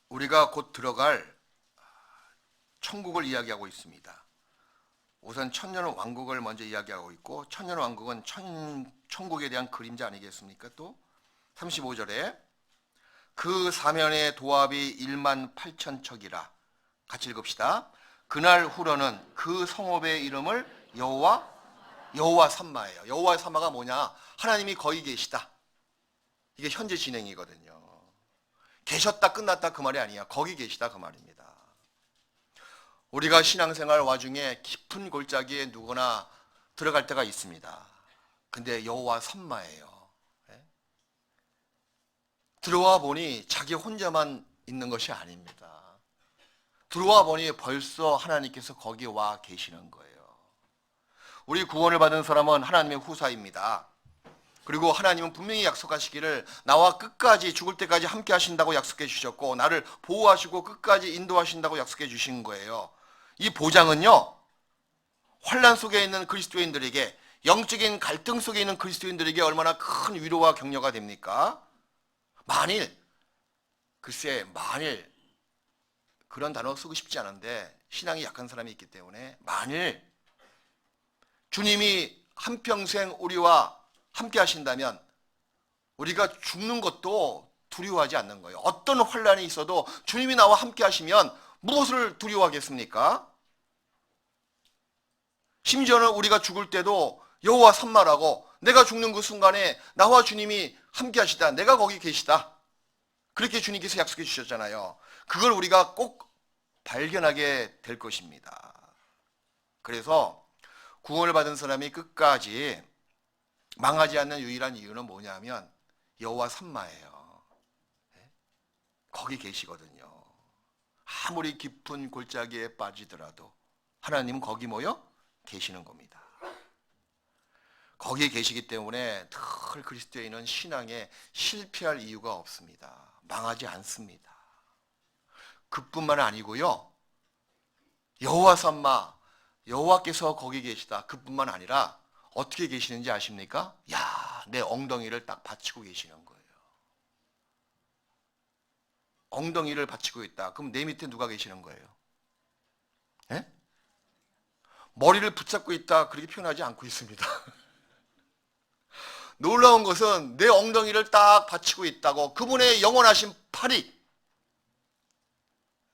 우리가 곧 들어갈 천국을 이야기하고 있습니다. 우선 천년 왕국을 먼저 이야기하고 있고, 천년 왕국은 천국에 대한 그림자 아니겠습니까? 또 35절에 그 사면의 도합이 1만 8천 척이라. 같이 읽읍시다. 그날 후로는 그 성읍의 이름을 여호와 삼마예요. 여호와 삼마가 뭐냐? 하나님이 거기 계시다. 이게 현재 진행이거든요. 계셨다 끝났다 그 말이 아니야. 거기 계시다 그 말입니다. 우리가 신앙생활 와중에 깊은 골짜기에 누구나 들어갈 때가 있습니다. 근데 여호와 삼마예요. 들어와 보니 자기 혼자만 있는 것이 아닙니다. 들어와 보니 벌써 하나님께서 거기 와 계시는 거예요. 우리 구원을 받은 사람은 하나님의 후사입니다. 그리고 하나님은 분명히 약속하시기를 나와 끝까지 죽을 때까지 함께 하신다고 약속해 주셨고, 나를 보호하시고 끝까지 인도하신다고 약속해 주신 거예요. 이 보장은요, 환난 속에 있는 그리스도인들에게, 영적인 갈등 속에 있는 그리스도인들에게 얼마나 큰 위로와 격려가 됩니까? 만일 그런 단어 쓰고 싶지 않은데 신앙이 약한 사람이 있기 때문에, 만일 주님이 한평생 우리와 함께 하신다면 우리가 죽는 것도 두려워하지 않는 거예요. 어떤 환난이 있어도 주님이 나와 함께 하시면 무엇을 두려워하겠습니까? 심지어는 우리가 죽을 때도 여호와 삼마라고, 내가 죽는 그 순간에 나와 주님이 함께 하시다, 내가 거기 계시다, 그렇게 주님께서 약속해 주셨잖아요. 그걸 우리가 꼭 발견하게 될 것입니다. 그래서 구원을 받은 사람이 끝까지 망하지 않는 유일한 이유는 뭐냐면 여호와 삼마예요. 거기 계시거든요. 아무리 깊은 골짜기에 빠지더라도 하나님은 거기 모여 계시는 겁니다. 거기에 계시기 때문에 늘 그리스도인은 신앙에 실패할 이유가 없습니다. 망하지 않습니다. 그뿐만 아니고요, 여호와 삼마, 여호와께서 거기 계시다, 그뿐만 아니라 어떻게 계시는지 아십니까? 야, 내 엉덩이를 딱 받치고 계시는 거예요. 엉덩이를 받치고 있다. 그럼 내 밑에 누가 계시는 거예요? 예? 머리를 붙잡고 있다, 그렇게 표현하지 않고 있습니다. 놀라운 것은 내 엉덩이를 딱 받치고 있다고, 그분의 영원하신 팔이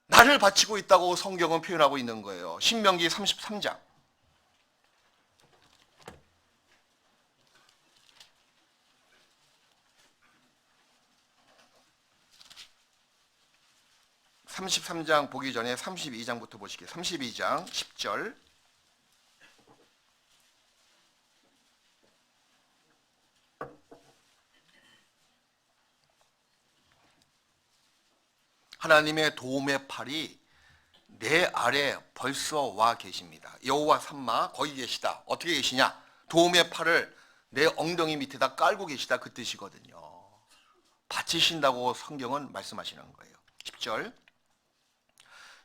나를 받치고 있다고 성경은 표현하고 있는 거예요. 신명기 33장. (33장) 보기 전에 32장부터 보시겠습니다. 32장 10절. 하나님의 도움의 팔이 내 아래 벌써 와 계십니다. 여호와 삼마 거기 계시다. 어떻게 계시냐? 도움의 팔을 내 엉덩이 밑에다 깔고 계시다, 그 뜻이거든요. 받치신다고 성경은 말씀하시는 거예요. 10절.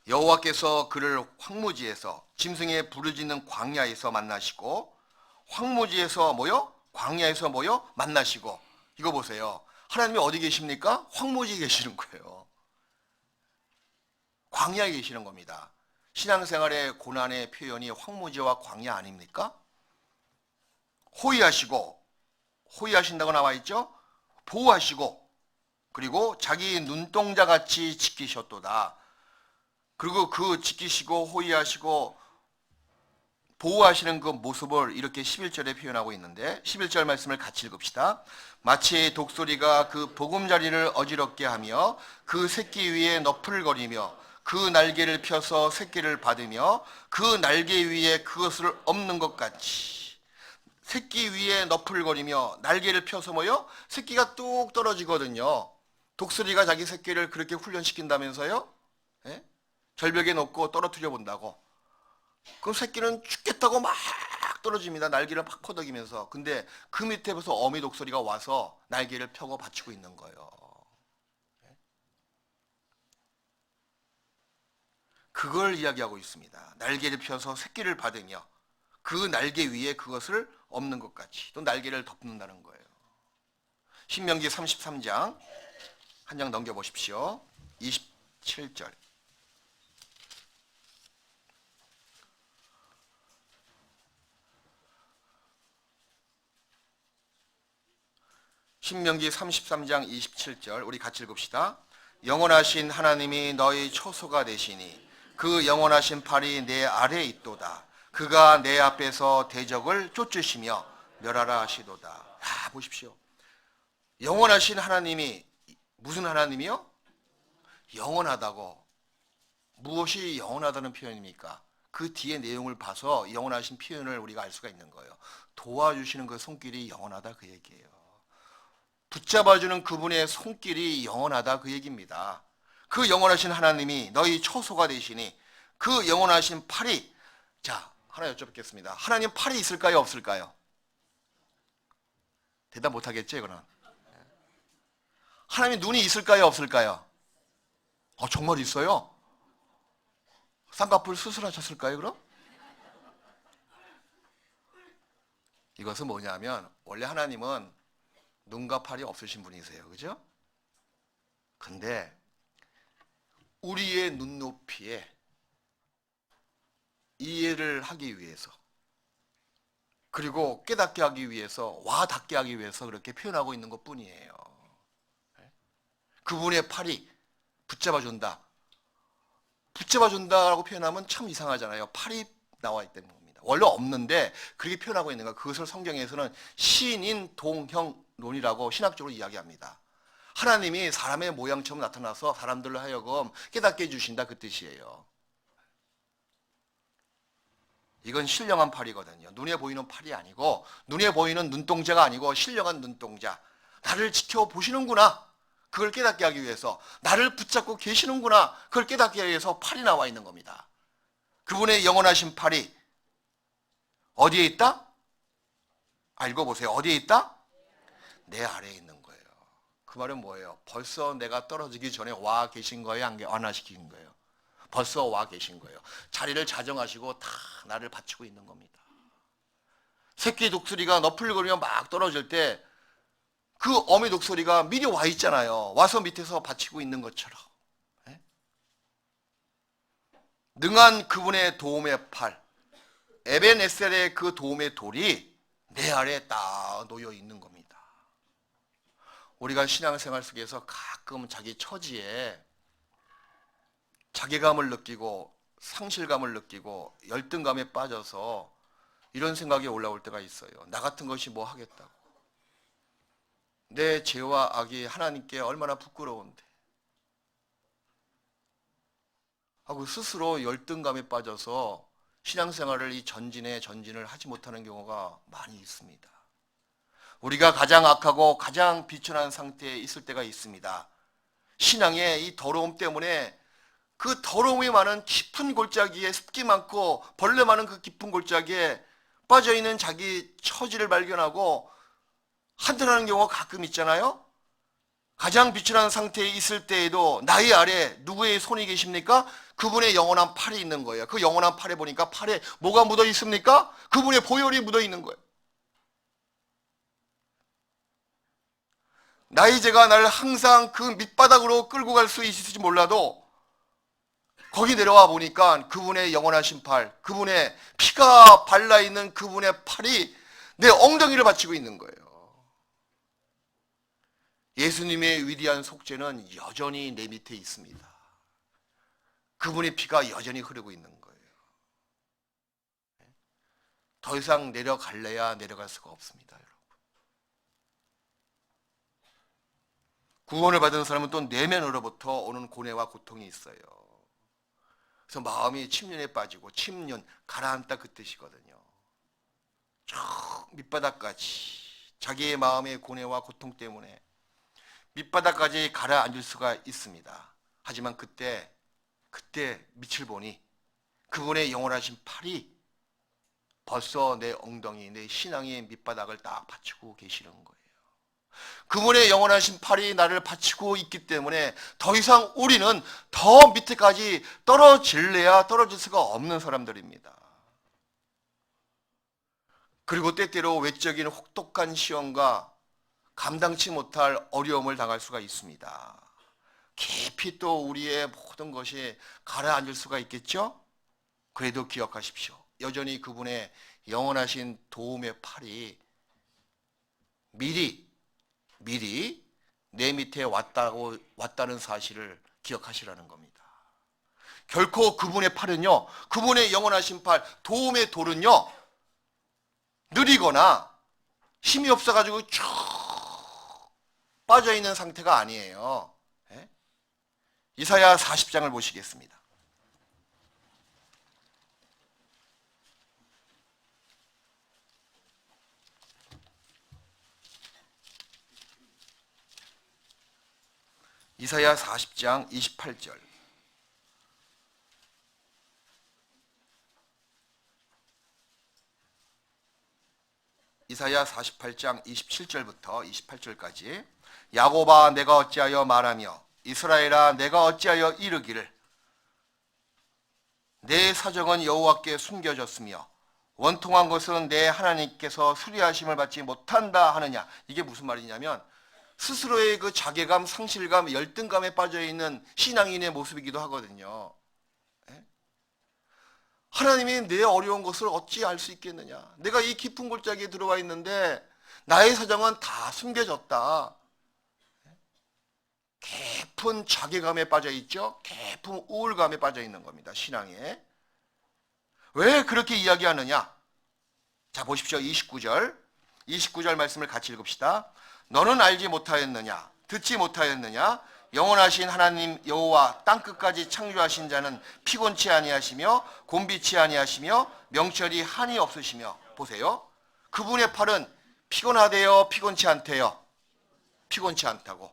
여호와께서 그를 황무지에서, 짐승의 부르짖는 광야에서 만나시고, 황무지에서 모여 광야에서 모여 만나시고. 이거 보세요. 하나님이 어디 계십니까? 황무지에 계시는 거예요. 광야에 계시는 겁니다. 신앙생활의 고난의 표현이 황무지와 광야 아닙니까? 호위하신다고 나와 있죠? 보호하시고, 그리고 자기 눈동자같이 지키셨도다. 그리고 그 지키시고 호위하시고 보호하시는 그 모습을 이렇게 11절에 표현하고 있는데, 11절 말씀을 같이 읽읍시다. 마치 독수리가 그 보금자리를 어지럽게 하며 그 새끼 위에 너풀거리며 그 날개를 펴서 새끼를 받으며 그 날개 위에 그것을 엎는 것 같이. 새끼 위에 너풀거리며 날개를 펴서 뭐요? 새끼가 뚝 떨어지거든요. 독수리가 자기 새끼를 그렇게 훈련시킨다면서요? 예? 절벽에 놓고 떨어뜨려 본다고. 그럼 새끼는 죽겠다고 막 떨어집니다. 날개를 팍 퍼덕이면서. 근데 그 밑에서 어미 독수리가 와서 날개를 펴고 받치고 있는 거예요. 그걸 이야기하고 있습니다. 날개를 펴서 새끼를 받으며 그 날개 위에 그것을 엎는 것 같이 또 날개를 덮는다는 거예요. 신명기 33장 한 장 넘겨보십시오. 27절. 신명기 33장 27절 우리 같이 읽읍시다. 영원하신 하나님이 너희 초소가 되시니 그 영원하신 팔이 내 아래에 있도다. 그가 내 앞에서 대적을 쫓으시며 멸하라 하시도다. 아, 보십시오. 영원하신 하나님이 무슨 하나님이요? 영원하다고. 무엇이 영원하다는 표현입니까? 그 뒤에 내용을 봐서 영원하신 표현을 우리가 알 수가 있는 거예요. 도와주시는 그 손길이 영원하다 그 얘기예요. 붙잡아주는 그분의 손길이 영원하다 그 얘기입니다. 그 영원하신 하나님이 너희 초소가 되시니 그 영원하신 팔이, 자, 하나 여쭤뵙겠습니다. 하나님 팔이 있을까요, 없을까요? 대답 못하겠죠, 이거는. 하나님 눈이 있을까요, 없을까요? 정말 있어요? 쌍꺼풀 수술하셨을까요, 그럼? 이것은 뭐냐면 원래 하나님은 눈과 팔이 없으신 분이세요. 그죠? 근데 우리의 눈높이에 이해를 하기 위해서 그리고 깨닫게 하기 위해서 와닿게 하기 위해서 그렇게 표현하고 있는 것 뿐이에요. 그분의 팔이 붙잡아준다. 붙잡아준다라고 표현하면 참 이상하잖아요. 팔이 나와 있다는 겁니다. 원래 없는데 그렇게 표현하고 있는 거. 그것을 성경에서는 신인동형론이라고 신학적으로 이야기합니다. 하나님이 사람의 모양처럼 나타나서 사람들로 하여금 깨닫게 해주신다 그 뜻이에요. 이건 신령한 팔이거든요. 눈에 보이는 팔이 아니고 눈에 보이는 눈동자가 아니고 신령한 눈동자. 나를 지켜보시는구나. 그걸 깨닫게 하기 위해서 나를 붙잡고 계시는구나. 그걸 깨닫게 하기 위해서 팔이 나와 있는 겁니다. 그분의 영원하신 팔이 어디에 있다? 읽어보세요. 어디에 있다? 내 아래에 있는 거예요. 그 말은 뭐예요? 벌써 내가 떨어지기 전에 와 계신 거예요? 안 완화시킨 거예요? 벌써 와 계신 거예요. 자리를 자정하시고 다 나를 받치고 있는 겁니다. 새끼 독수리가 너풀거리며 막 떨어질 때 그 어미 독수리가 미리 와 있잖아요. 와서 밑에서 받치고 있는 것처럼. 네? 능한 그분의 도움의 팔, 에벤에셀의 그 도움의 돌이 내 아래에 딱 놓여 있는 겁니다. 우리가 신앙생활 속에서 가끔 자기 처지에 자괴감을 느끼고 상실감을 느끼고 열등감에 빠져서 이런 생각이 올라올 때가 있어요. 나 같은 것이 뭐 하겠다고. 내 죄와 악이 하나님께 얼마나 부끄러운데 하고 스스로 열등감에 빠져서 신앙생활을 이 전진을 하지 못하는 경우가 많이 있습니다. 우리가 가장 악하고 가장 비천한 상태에 있을 때가 있습니다. 신앙의 이 더러움 때문에 그 더러움이 많은 깊은 골짜기에 습기 많고 벌레 많은 그 깊은 골짜기에 빠져있는 자기 처지를 발견하고 한탄하는 경우가 가끔 있잖아요. 가장 비천한 상태에 있을 때에도 나의 아래 누구의 손이 계십니까? 그분의 영원한 팔이 있는 거예요. 그 영원한 팔에 보니까 팔에 뭐가 묻어 있습니까? 그분의 보혈이 묻어 있는 거예요. 나의 죄가 나를 항상 그 밑바닥으로 끌고 갈 수 있을지 몰라도 거기 내려와 보니까 그분의 영원하신 팔, 그분의 피가 발라있는 그분의 팔이 내 엉덩이를 받치고 있는 거예요. 예수님의 위대한 속죄는 여전히 내 밑에 있습니다. 그분의 피가 여전히 흐르고 있는 거예요. 더 이상 내려갈래야 내려갈 수가 없습니다, 여러분. 구원을 받은 사람은 또 내면으로부터 오는 고뇌와 고통이 있어요. 그래서 마음이 침륜에 빠지고, 침륜, 가라앉다 그 뜻이거든요. 저 밑바닥까지 자기의 마음의 고뇌와 고통 때문에 밑바닥까지 가라앉을 수가 있습니다. 하지만 그때 그때 밑을 보니 그분의 영원하신 팔이 벌써 내 엉덩이, 내 신앙의 밑바닥을 딱 받치고 계시는 거예요. 그분의 영원하신 팔이 나를 받치고 있기 때문에 더 이상 우리는 더 밑에까지 떨어질래야 떨어질 수가 없는 사람들입니다. 그리고 때때로 외적인 혹독한 시험과 감당치 못할 어려움을 당할 수가 있습니다. 깊이 또 우리의 모든 것이 가라앉을 수가 있겠죠? 그래도 기억하십시오. 여전히 그분의 영원하신 도움의 팔이 미리 내 밑에 왔다는 사실을 기억하시라는 겁니다. 결코 그분의 팔은요, 그분의 영원하신 팔, 도움의 돌은요, 느리거나 힘이 없어가지고 쭉 빠져있는 상태가 아니에요. 예? 이사야 40장을 보시겠습니다. 이사야 40장 28절. 이사야 48장 27절부터 28절까지. 야곱아 내가 어찌하여 말하며 이스라엘아 내가 어찌하여 이르기를 내 사정은 여호와께 숨겨졌으며 원통한 것은 내 하나님께서 수리하심을 받지 못한다 하느냐. 이게 무슨 말이냐면 스스로의 그 자괴감, 상실감, 열등감에 빠져있는 신앙인의 모습이기도 하거든요. 하나님이 내 어려운 것을 어찌 알 수 있겠느냐. 내가 이 깊은 골짜기에 들어와 있는데 나의 사정은 다 숨겨졌다. 깊은 자괴감에 빠져있죠. 깊은 우울감에 빠져있는 겁니다. 신앙에. 왜 그렇게 이야기하느냐. 자 보십시오. 29절 말씀을 같이 읽읍시다. 너는 알지 못하였느냐 듣지 못하였느냐 영원하신 하나님 여호와 땅끝까지 창조하신 자는 피곤치 아니하시며 곤비치 아니하시며 명철이 한이 없으시며. 보세요. 그분의 팔은 피곤하대요 피곤치 않대요? 피곤치 않다고.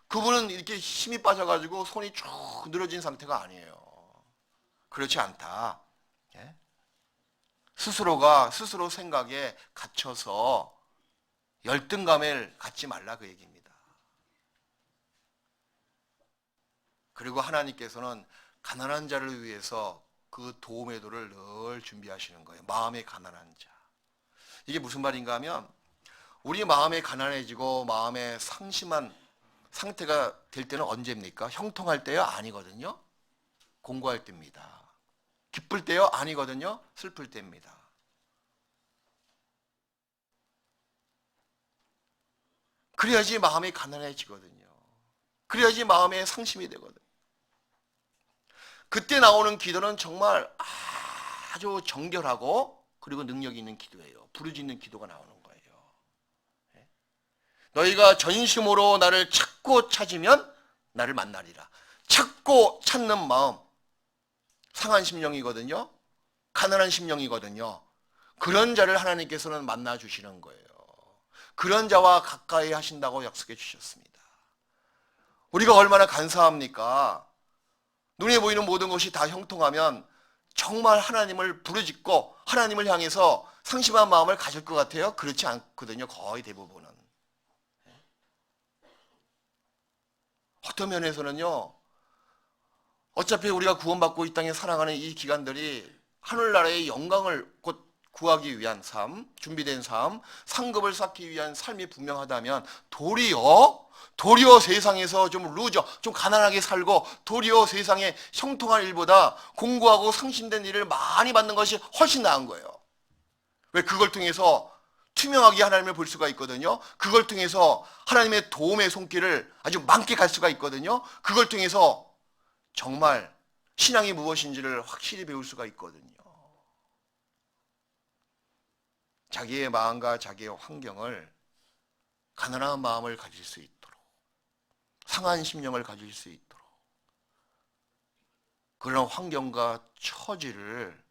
그분은 이렇게 힘이 빠져가지고 손이 쭉 늘어진 상태가 아니에요. 그렇지 않다. 예? 스스로 생각에 갇혀서 열등감을 갖지 말라 그 얘기입니다. 그리고 하나님께서는 가난한 자를 위해서 그 도움의 돌을 늘 준비하시는 거예요. 마음의 가난한 자. 이게 무슨 말인가 하면 우리 마음이 가난해지고 마음에 상심한 상태가 될 때는 언제입니까? 형통할 때요? 아니거든요. 공부할 때입니다. 기쁠 때요? 아니거든요. 슬플 때입니다. 그래야지 마음이 가난해지거든요. 그래야지 마음에 상심이 되거든요. 그때 나오는 기도는 정말 아주 정결하고 그리고 능력 있는 기도예요. 부르짖는 기도가 나오는 거예요. 너희가 전심으로 나를 찾고 찾으면 나를 만나리라. 찾고 찾는 마음, 상한 심령이거든요. 가난한 심령이거든요. 그런 자를 하나님께서는 만나 주시는 거예요. 그런 자와 가까이 하신다고 약속해 주셨습니다. 우리가 얼마나 간사합니까? 눈에 보이는 모든 것이 다 형통하면 정말 하나님을 부르짖고 하나님을 향해서 상심한 마음을 가질 것 같아요? 그렇지 않거든요. 거의 대부분은. 어떤 면에서는요. 어차피 우리가 구원받고 이 땅에 살아가는 이 기간들이 하늘나라의 영광을 곧 구하기 위한 삶, 준비된 삶, 상급을 쌓기 위한 삶이 분명하다면 도리어 세상에서 좀 루저, 좀 가난하게 살고 도리어 세상의 형통한 일보다 공고하고 상심된 일을 많이 받는 것이 훨씬 나은 거예요. 왜? 그걸 통해서 투명하게 하나님을 볼 수가 있거든요. 그걸 통해서 하나님의 도움의 손길을 아주 많게 갈 수가 있거든요. 그걸 통해서 정말 신앙이 무엇인지를 확실히 배울 수가 있거든요. 자기의 마음과 자기의 환경을 가난한 마음을 가질 수 있도록, 상한 심령을 가질 수 있도록 그런 환경과 처지를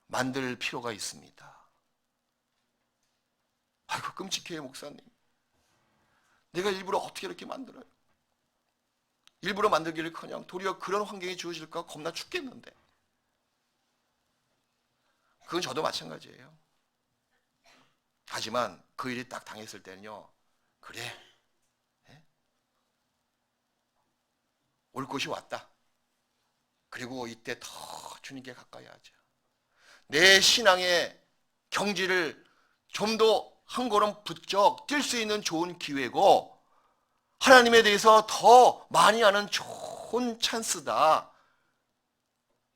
만들 필요가 있습니다. 아이고 끔찍해요 목사님. 내가 일부러 어떻게 이렇게 만들어요? 일부러 만들기를커녕 도리어 그런 환경이 주어질까 겁나 죽겠는데. 그건 저도 마찬가지예요. 하지만 그 일이 딱 당했을 때는요, 그래, 예? 올 곳이 왔다. 그리고 이때 더 주님께 가까이 하자. 내 신앙의 경지를 좀 더 한 걸음 부쩍 뛸 수 있는 좋은 기회고, 하나님에 대해서 더 많이 아는 좋은 찬스다.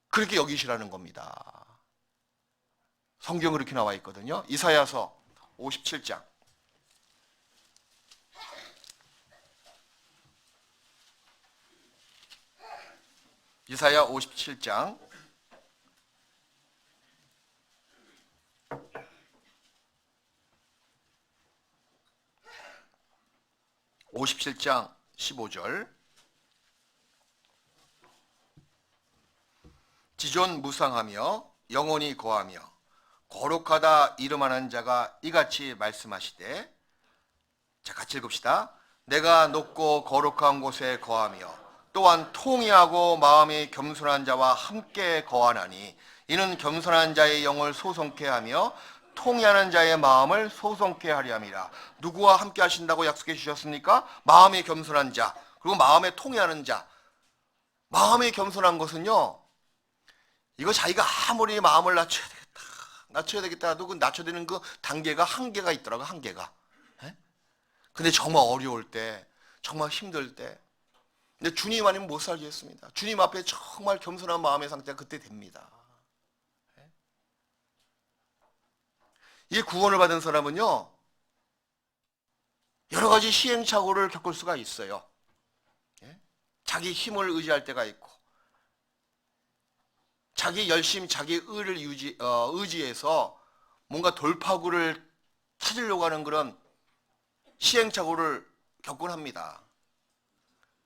그렇게 여기시라는 겁니다. 성경 그렇게 나와 있거든요. 이사야서 57장. 이사야 57장 57장 15절. 지존 무상하며 영원히 거하며 거룩하다 이름하는 자가 이같이 말씀하시되, 자 같이 읽읍시다. 내가 높고 거룩한 곳에 거하며 또한 통의하고 마음이 겸손한 자와 함께 거하나니 이는 겸손한 자의 영을 소송케 하며 통의하는 자의 마음을 소송케 하려 함이라. 누구와 함께 하신다고 약속해 주셨습니까? 마음이 겸손한 자, 그리고 마음에 통의하는 자. 마음이 겸손한 것은요, 이거 자기가 아무리 마음을 낮춰야 되겠다 하도 그 낮춰야 되는 그 단계가 한계가 있더라고, 한계가. 예? 근데 정말 어려울 때, 정말 힘들 때, 근데 주님 아니면 못 살겠습니다. 주님 앞에 정말 겸손한 마음의 상태가 그때 됩니다. 예? 이 구원을 받은 사람은요, 여러 가지 시행착오를 겪을 수가 있어요. 예? 자기 힘을 의지할 때가 있고, 자기 열심, 자기 의를 의지해서 뭔가 돌파구를 찾으려고 하는 그런 시행착오를 겪곤 합니다.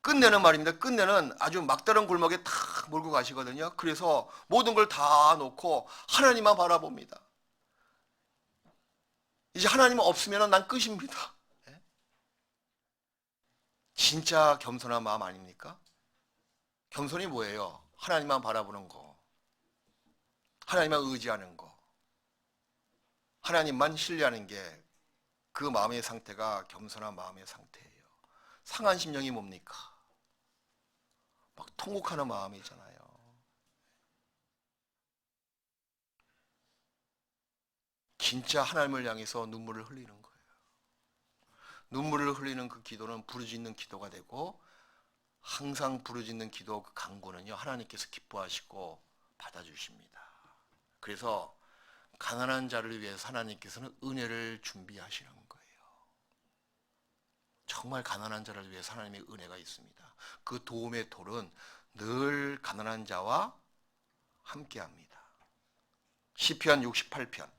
끝내는 말입니다. 끝내는 아주 막다른 골목에 탁 몰고 가시거든요. 그래서 모든 걸 다 놓고 하나님만 바라봅니다. 이제 하나님 없으면 난 끝입니다. 진짜 겸손한 마음 아닙니까? 겸손이 뭐예요? 하나님만 바라보는 거. 하나님만 의지하는 거. 하나님만 신뢰하는 게 그 마음의 상태가 겸손한 마음의 상태예요. 상한 심령이 뭡니까? 막 통곡하는 마음이잖아요. 진짜 하나님을 향해서 눈물을 흘리는 거예요. 눈물을 흘리는 그 기도는 부르짖는 기도가 되고, 항상 부르짖는 기도 그 간구는요, 하나님께서 기뻐하시고 받아주십니다. 그래서 가난한 자를 위해서 하나님께서는 은혜를 준비하시는 거예요. 정말 가난한 자를 위해서 하나님의 은혜가 있습니다. 그 도움의 돌은 늘 가난한 자와 함께합니다. 시편 68편.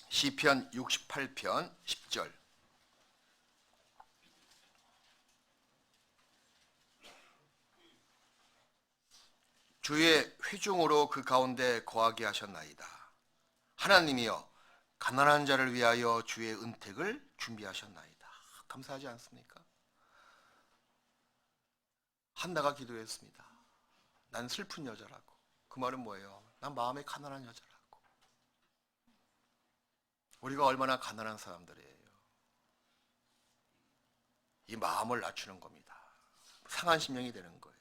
시편 68편 10절. 주의 회중으로 그 가운데 거하게 하셨나이다. 하나님이여 가난한 자를 위하여 주의 은택을 준비하셨나이다. 감사하지 않습니까? 한나가 기도했습니다. 난 슬픈 여자라고. 그 말은 뭐예요? 난 마음에 가난한 여자라고. 우리가 얼마나 가난한 사람들이에요. 이 마음을 낮추는 겁니다. 상한 심령이 되는 거예요.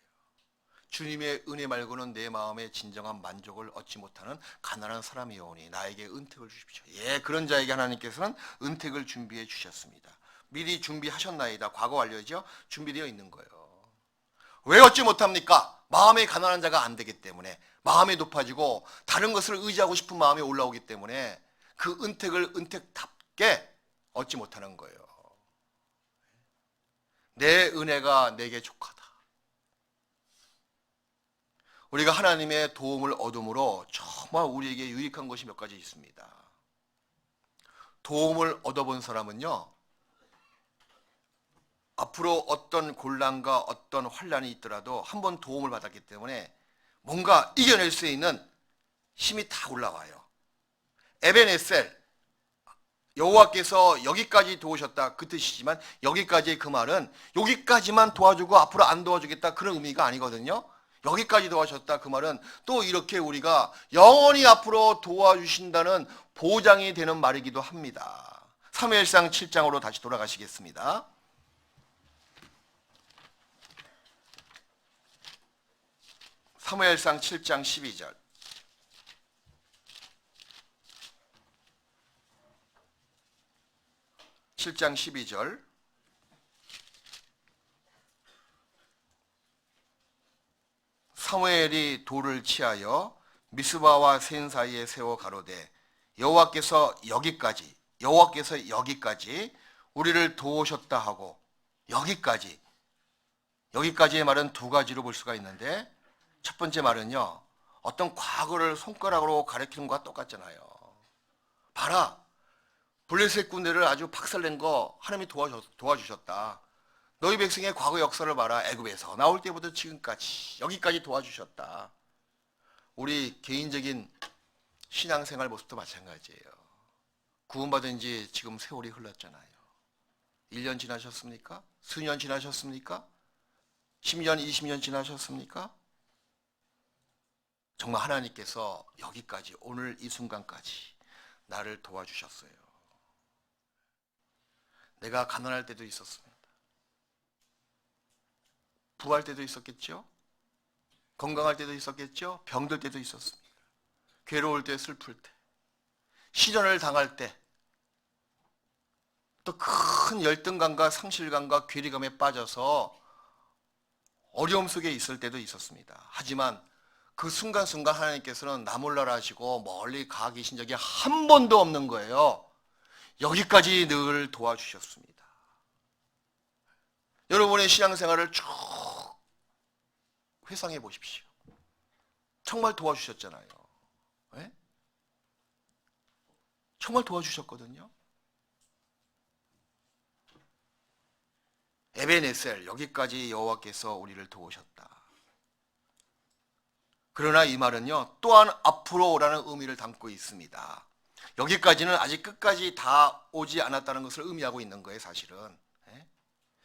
주님의 은혜 말고는 내 마음의 진정한 만족을 얻지 못하는 가난한 사람이오니 나에게 은택을 주십시오. 예, 그런 자에게 하나님께서는 은택을 준비해 주셨습니다. 미리 준비하셨나이다. 과거 완료죠? 준비되어 있는 거예요. 왜 얻지 못합니까? 마음의 가난한 자가 안 되기 때문에, 마음이 높아지고 다른 것을 의지하고 싶은 마음이 올라오기 때문에 그 은택을 은택답게 얻지 못하는 거예요. 내 은혜가 내게 족하다. 우리가 하나님의 도움을 얻음으로 정말 우리에게 유익한 것이 몇 가지 있습니다. 도움을 얻어본 사람은요, 앞으로 어떤 곤란과 어떤 환란이 있더라도 한 번 도움을 받았기 때문에 뭔가 이겨낼 수 있는 힘이 다 올라와요. 에벤에셀, 여호와께서 여기까지 도우셨다 그 뜻이지만, 여기까지의 그 말은 여기까지만 도와주고 앞으로 안 도와주겠다 그런 의미가 아니거든요. 여기까지 도와주셨다 그 말은 또 이렇게 우리가 영원히 앞으로 도와주신다는 보장이 되는 말이기도 합니다. 사무엘상 7장으로 다시 돌아가시겠습니다. 사무엘상 7장 12절. (7장 12절) 사무엘이 돌을 치하여 미스바와 센 사이에 세워 가로되 여호와께서 여기까지 우리를 도우셨다 하고, 여기까지의 말은 두 가지로 볼 수가 있는데, 첫 번째 말은요, 어떤 과거를 손가락으로 가리키는 것과 똑같잖아요. 봐라, 블레셋 군대를 아주 박살낸 거 하나님이 도와주셨다. 너희 백성의 과거 역사를 봐라. 애굽에서 나올 때부터 지금까지 여기까지 도와주셨다. 우리 개인적인 신앙생활 모습도 마찬가지예요. 구원받은 지 지금 세월이 흘렀잖아요. 1년 지나셨습니까? 수년 지나셨습니까? 10년, 20년 지나셨습니까? 정말 하나님께서 여기까지, 오늘 이 순간까지 나를 도와주셨어요. 내가 가난할 때도 있었습니다. 부할 때도 있었겠죠? 건강할 때도 있었겠죠? 병들 때도 있었습니다. 괴로울 때, 슬플 때, 시련을 당할 때, 또 큰 열등감과 상실감과 괴리감에 빠져서 어려움 속에 있을 때도 있었습니다. 하지만 그 순간순간 하나님께서는 나 몰라라 하시고 멀리 가 계신 적이 한 번도 없는 거예요. 여기까지 늘 도와주셨습니다. 여러분의 신앙생활을 쭉 회상해 보십시오. 정말 도와주셨잖아요. 네? 정말 도와주셨거든요. 에벤에셀, 여기까지 여호와께서 우리를 도우셨다. 그러나 이 말은요, 또한 앞으로라는 의미를 담고 있습니다. 여기까지는 아직 끝까지 다 오지 않았다는 것을 의미하고 있는 거예요, 사실은.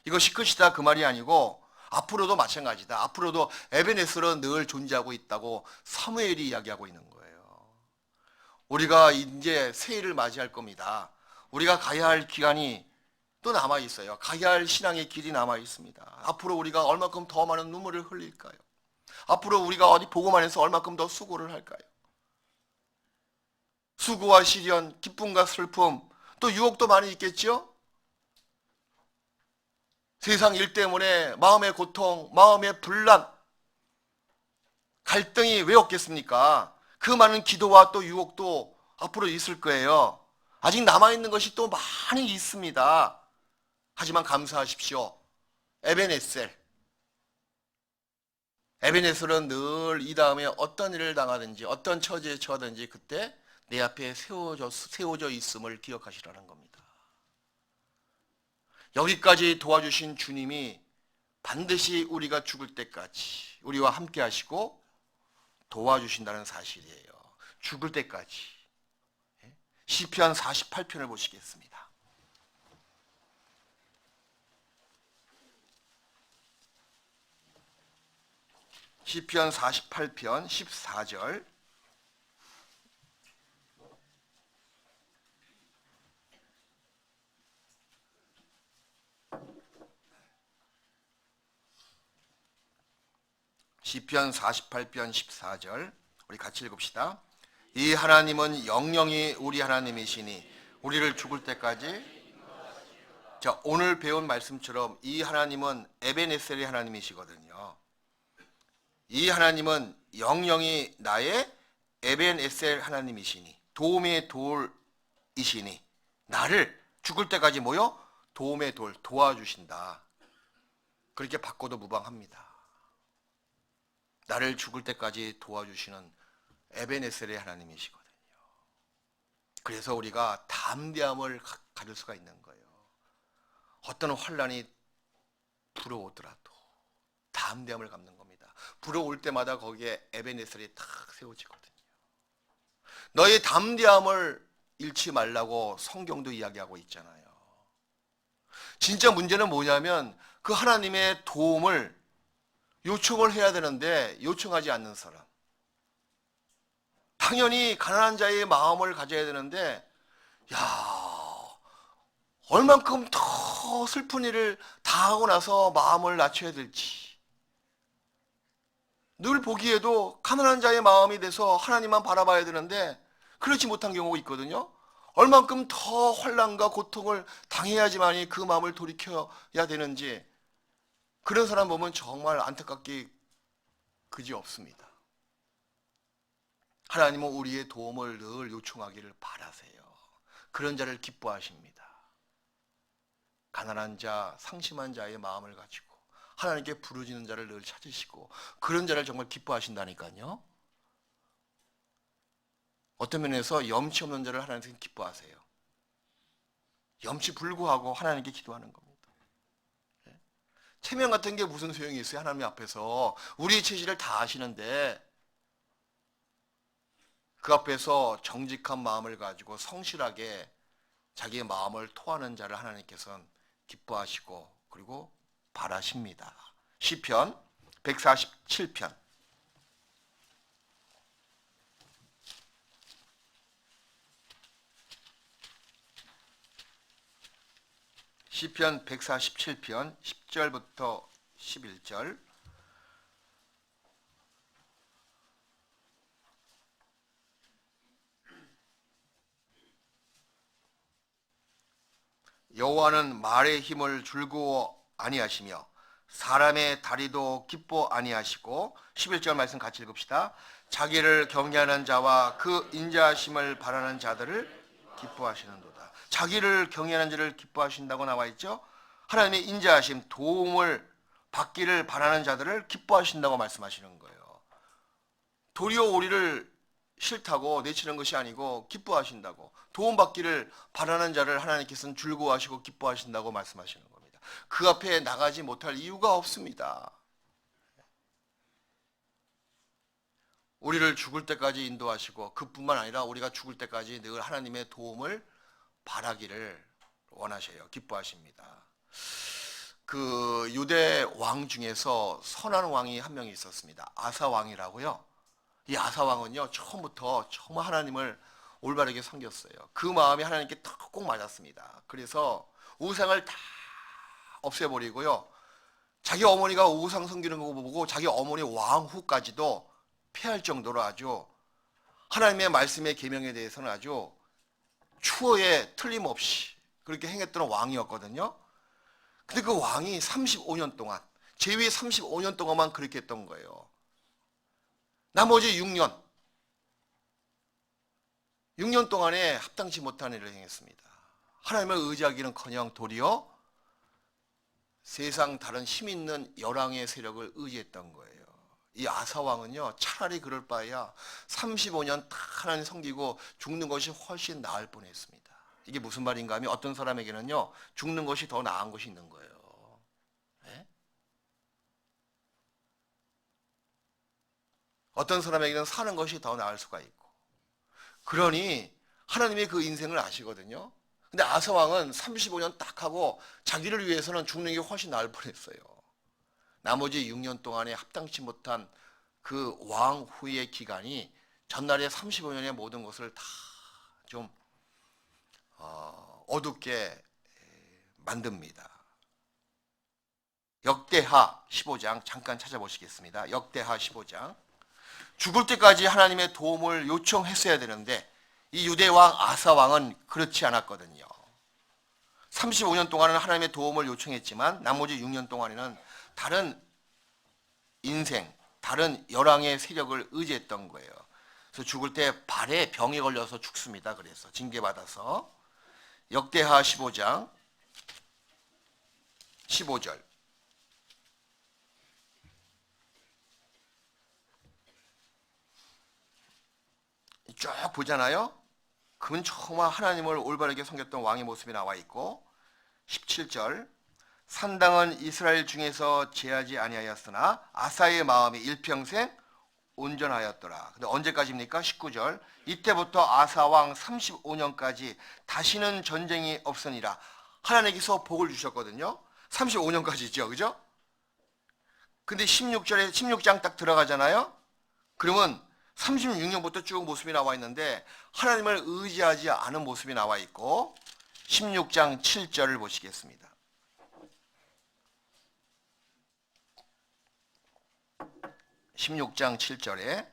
이것이 끝이다 그 말이 아니고 앞으로도 마찬가지다. 앞으로도 에벤에셀은 늘 존재하고 있다고 사무엘이 이야기하고 있는 거예요. 우리가 이제 새해를 맞이할 겁니다. 우리가 가야 할 기간이 또 남아 있어요. 가야 할 신앙의 길이 남아 있습니다. 앞으로 우리가 얼마큼 더 많은 눈물을 흘릴까요? 앞으로 우리가 어디 보고만 해서 얼마큼 더 수고를 할까요? 수고와 시련, 기쁨과 슬픔, 또 유혹도 많이 있겠죠? 세상 일 때문에 마음의 고통, 마음의 분란, 갈등이 왜 없겠습니까? 그 많은 기도와 또 유혹도 앞으로 있을 거예요. 아직 남아있는 것이 또 많이 있습니다. 하지만 감사하십시오. 에벤에셀은 늘 이 다음에 어떤 일을 당하든지 어떤 처지에 처하든지 그때 내 앞에 세워져 있음을 기억하시라는 겁니다. 여기까지 도와주신 주님이 반드시 우리가 죽을 때까지 우리와 함께 하시고 도와주신다는 사실이에요. 죽을 때까지. 시편 48편을 보시겠습니다. 시편 48편 14절. 시편 48편 14절 우리 같이 읽읍시다. 이 하나님은 영영이 우리 하나님이시니 우리를 죽을 때까지. 자, 오늘 배운 말씀처럼 이 하나님은 에벤에셀의 하나님이시거든요. 이 하나님은 영영이 나의 에벤에셀 하나님이시니, 도움의 돌이시니, 나를 죽을 때까지 뭐요? 도움의 돌, 도와주신다. 그렇게 바꿔도 무방합니다. 나를 죽을 때까지 도와주시는 에벤에셀의 하나님이시거든요. 그래서 우리가 담대함을 가질 수가 있는 거예요. 어떤 환란이 부러우더라도 담대함을 갖는 겁니다. 부러울 때마다 거기에 에베네셀이 탁 세워지거든요. 너의 담대함을 잃지 말라고 성경도 이야기하고 있잖아요. 진짜 문제는 뭐냐면 그 하나님의 도움을 요청을 해야 되는데 요청하지 않는 사람. 당연히 가난한 자의 마음을 가져야 되는데 얼만큼 더 슬픈 일을 당하고 나서 마음을 낮춰야 될지. 늘 보기에도 가난한 자의 마음이 돼서 하나님만 바라봐야 되는데 그렇지 못한 경우가 있거든요. 얼만큼 더 환난과 고통을 당해야지만이 그 마음을 돌이켜야 되는지 그런 사람 보면 정말 안타깝게 그지없습니다. 하나님은 우리의 도움을 늘 요청하기를 바라세요. 그런 자를 기뻐하십니다. 가난한 자, 상심한 자의 마음을 가지고 하나님께 부르짖는 자를 늘 찾으시고 그런 자를 정말 기뻐하신다니까요. 어떤 면에서 염치 없는 자를 하나님께 기뻐하세요. 염치 불구하고 하나님께 기도하는 겁니다. 체면 같은 게 무슨 소용이 있어요? 하나님 앞에서 우리의 체질을 다 아시는데 그 앞에서 정직한 마음을 가지고 성실하게 자기의 마음을 토하는 자를 하나님께서는 기뻐하시고 그리고 바라십니다. 시편 147편 시편 147편 10절부터 11절 여호와는 말의 힘을 즐거워 아니하시며 사람의 다리도 기뻐 아니하시고 11절 말씀 같이 읽읍시다. 자기를 경외하는 자와 그 인자하심을 바라는 자들을 기뻐하시는도다. 자기를 경외하는 자를 기뻐하신다고 나와 있죠. 하나님의 인자하심, 도움을 받기를 바라는 자들을 기뻐하신다고 말씀하시는 거예요. 도리어 우리를 싫다고 내치는 것이 아니고 기뻐하신다고, 도움받기를 바라는 자를 하나님께서는 즐거워하시고 기뻐하신다고 말씀하시는 겁니다. 그 앞에 나가지 못할 이유가 없습니다. 우리를 죽을 때까지 인도하시고 그뿐만 아니라 우리가 죽을 때까지 늘 하나님의 도움을 바라기를 원하셔요. 기뻐하십니다. 그 유대 왕 중에서 선한 왕이 한 명이 있었습니다. 아사 왕이라고요. 이 아사 왕은요, 처음부터 정말 하나님을 올바르게 섬겼어요. 그 마음이 하나님께 꼭 맞았습니다. 그래서 우상을 다 없애버리고요, 자기 어머니가 우상 섬기는 거 보고 자기 어머니 왕후까지도 폐할 정도로 아주 하나님의 말씀의 계명에 대해서는 아주 추호에 틀림없이 그렇게 행했던 왕이었거든요. 근데 그 왕이 35년 동안, 재위 35년 동안만 그렇게 했던 거예요. 나머지 6년 동안에 합당치 못한 일을 행했습니다. 하나님을 의지하기는커녕 도리어 세상 다른 힘 있는 열왕의 세력을 의지했던 거예요. 이 아사 왕은요, 차라리 그럴 바에야 35년 다 하나님 섬기고 죽는 것이 훨씬 나을 뻔했습니다. 이게 무슨 말인가 하면 어떤 사람에게는요, 죽는 것이 더 나은 것이 있는 거예요. 네? 어떤 사람에게는 사는 것이 더 나을 수가 있고. 그러니 하나님이 그 인생을 아시거든요. 근데 아사 왕은 35년 딱 하고 자기를 위해서는 죽는 게 훨씬 나을 뻔했어요. 나머지 6년 동안에 합당치 못한 그 왕후의 기간이 전날에 35년의 모든 것을 다 좀 어둡게 만듭니다. 역대하 15장 잠깐 찾아보시겠습니다. 역대하 15장. 죽을 때까지 하나님의 도움을 요청했어야 되는데 이 유대왕 아사왕은 그렇지 않았거든요. 35년 동안은 하나님의 도움을 요청했지만 나머지 6년 동안에는 다른 인생, 다른 열왕의 세력을 의지했던 거예요. 그래서 죽을 때 발에 병이 걸려서 죽습니다. 그래서 징계받아서. 역대하 15장 15절. 쭉 보잖아요. 그건 정말 하나님을 올바르게 섬겼던 왕의 모습이 나와 있고 17절. 산당은 이스라엘 중에서 제하지 아니하였으나 아사의 마음이 일평생 온전하였더라. 근데 언제까지입니까? 19절. 이때부터 아사 왕 35년까지 다시는 전쟁이 없으니라. 하나님께서 복을 주셨거든요. 35년까지죠. 그죠? 근데 16절에 16장 딱 들어가잖아요. 그러면 36년부터 쭉 모습이 나와 있는데 하나님을 의지하지 않은 모습이 나와 있고 16장 7절을 보시겠습니다. 16장 7절에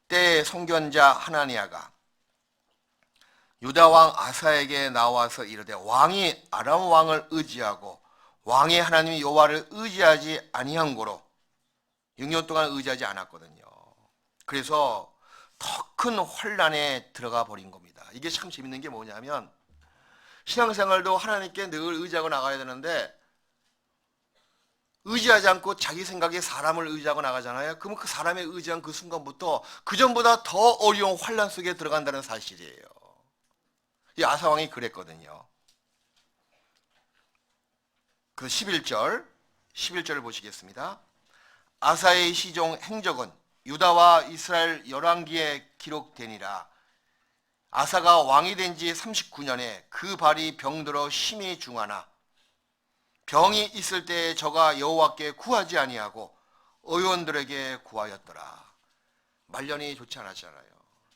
때 선견자 하나니아가 유다 왕 아사에게 나와서 이르되 왕이 아람 왕을 의지하고 왕의 하나님 여호와를 의지하지 아니한 고로 6년 동안 의지하지 않았거든요. 그래서 더 큰 혼란에 들어가 버린 겁니다. 이게 참 재밌는 게 뭐냐면 신앙생활도 하나님께 늘 의지하고 나가야 되는데 의지하지 않고 자기 생각에 사람을 의지하고 나가잖아요. 그러면 그 사람에 의지한 그 순간부터 그 전보다 더 어려운 혼란 속에 들어간다는 사실이에요. 이 아사왕이 그랬거든요. 그 11절을 보시겠습니다. 아사의 시종 행적은 유다와 이스라엘 열왕기에 기록되니라. 아사가 왕이 된 지 39년에 그 발이 병들어 심히 중하나 병이 있을 때에 저가 여호와께 구하지 아니하고 의원들에게 구하였더라. 말년이 좋지 않았잖아요.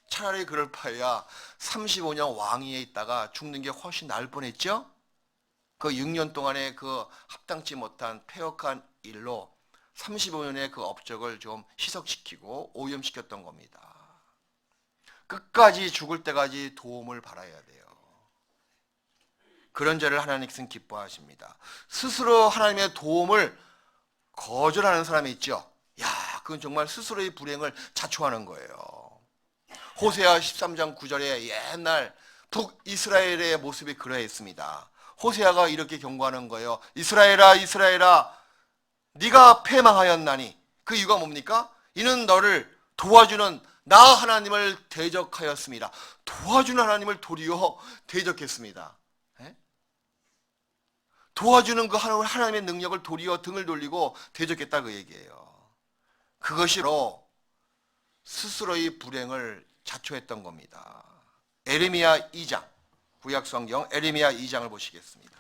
차라리 그럴 바에야 35년 왕위에 있다가 죽는 게 훨씬 나을 뻔했죠. 그 6년 동안의 그 합당치 못한 폐역한 일로 35년의 그 업적을 좀 희석시키고 오염시켰던 겁니다. 끝까지 죽을 때까지 도움을 받아야 돼요. 그런 자를 하나님께서는 기뻐하십니다. 스스로 하나님의 도움을 거절하는 사람이 있죠. 야, 그건 정말 스스로의 불행을 자초하는 거예요. 호세아 13장 9절에 옛날 북이스라엘의 모습이 그러했습니다. 호세아가 이렇게 경고하는 거예요. 이스라엘아 이스라엘아 네가 패망하였나니. 그 이유가 뭡니까? 이는 너를 도와주는 나 하나님을 대적하였습니다. 도와주는 하나님을 도리어 대적했습니다. 도와주는 그 하나님의 능력을 도리어 등을 돌리고 대적했다 그 얘기예요. 그것이로 스스로의 불행을 자초했던 겁니다. 에레미야 2장, 구약성경 에레미야 2장을 보시겠습니다.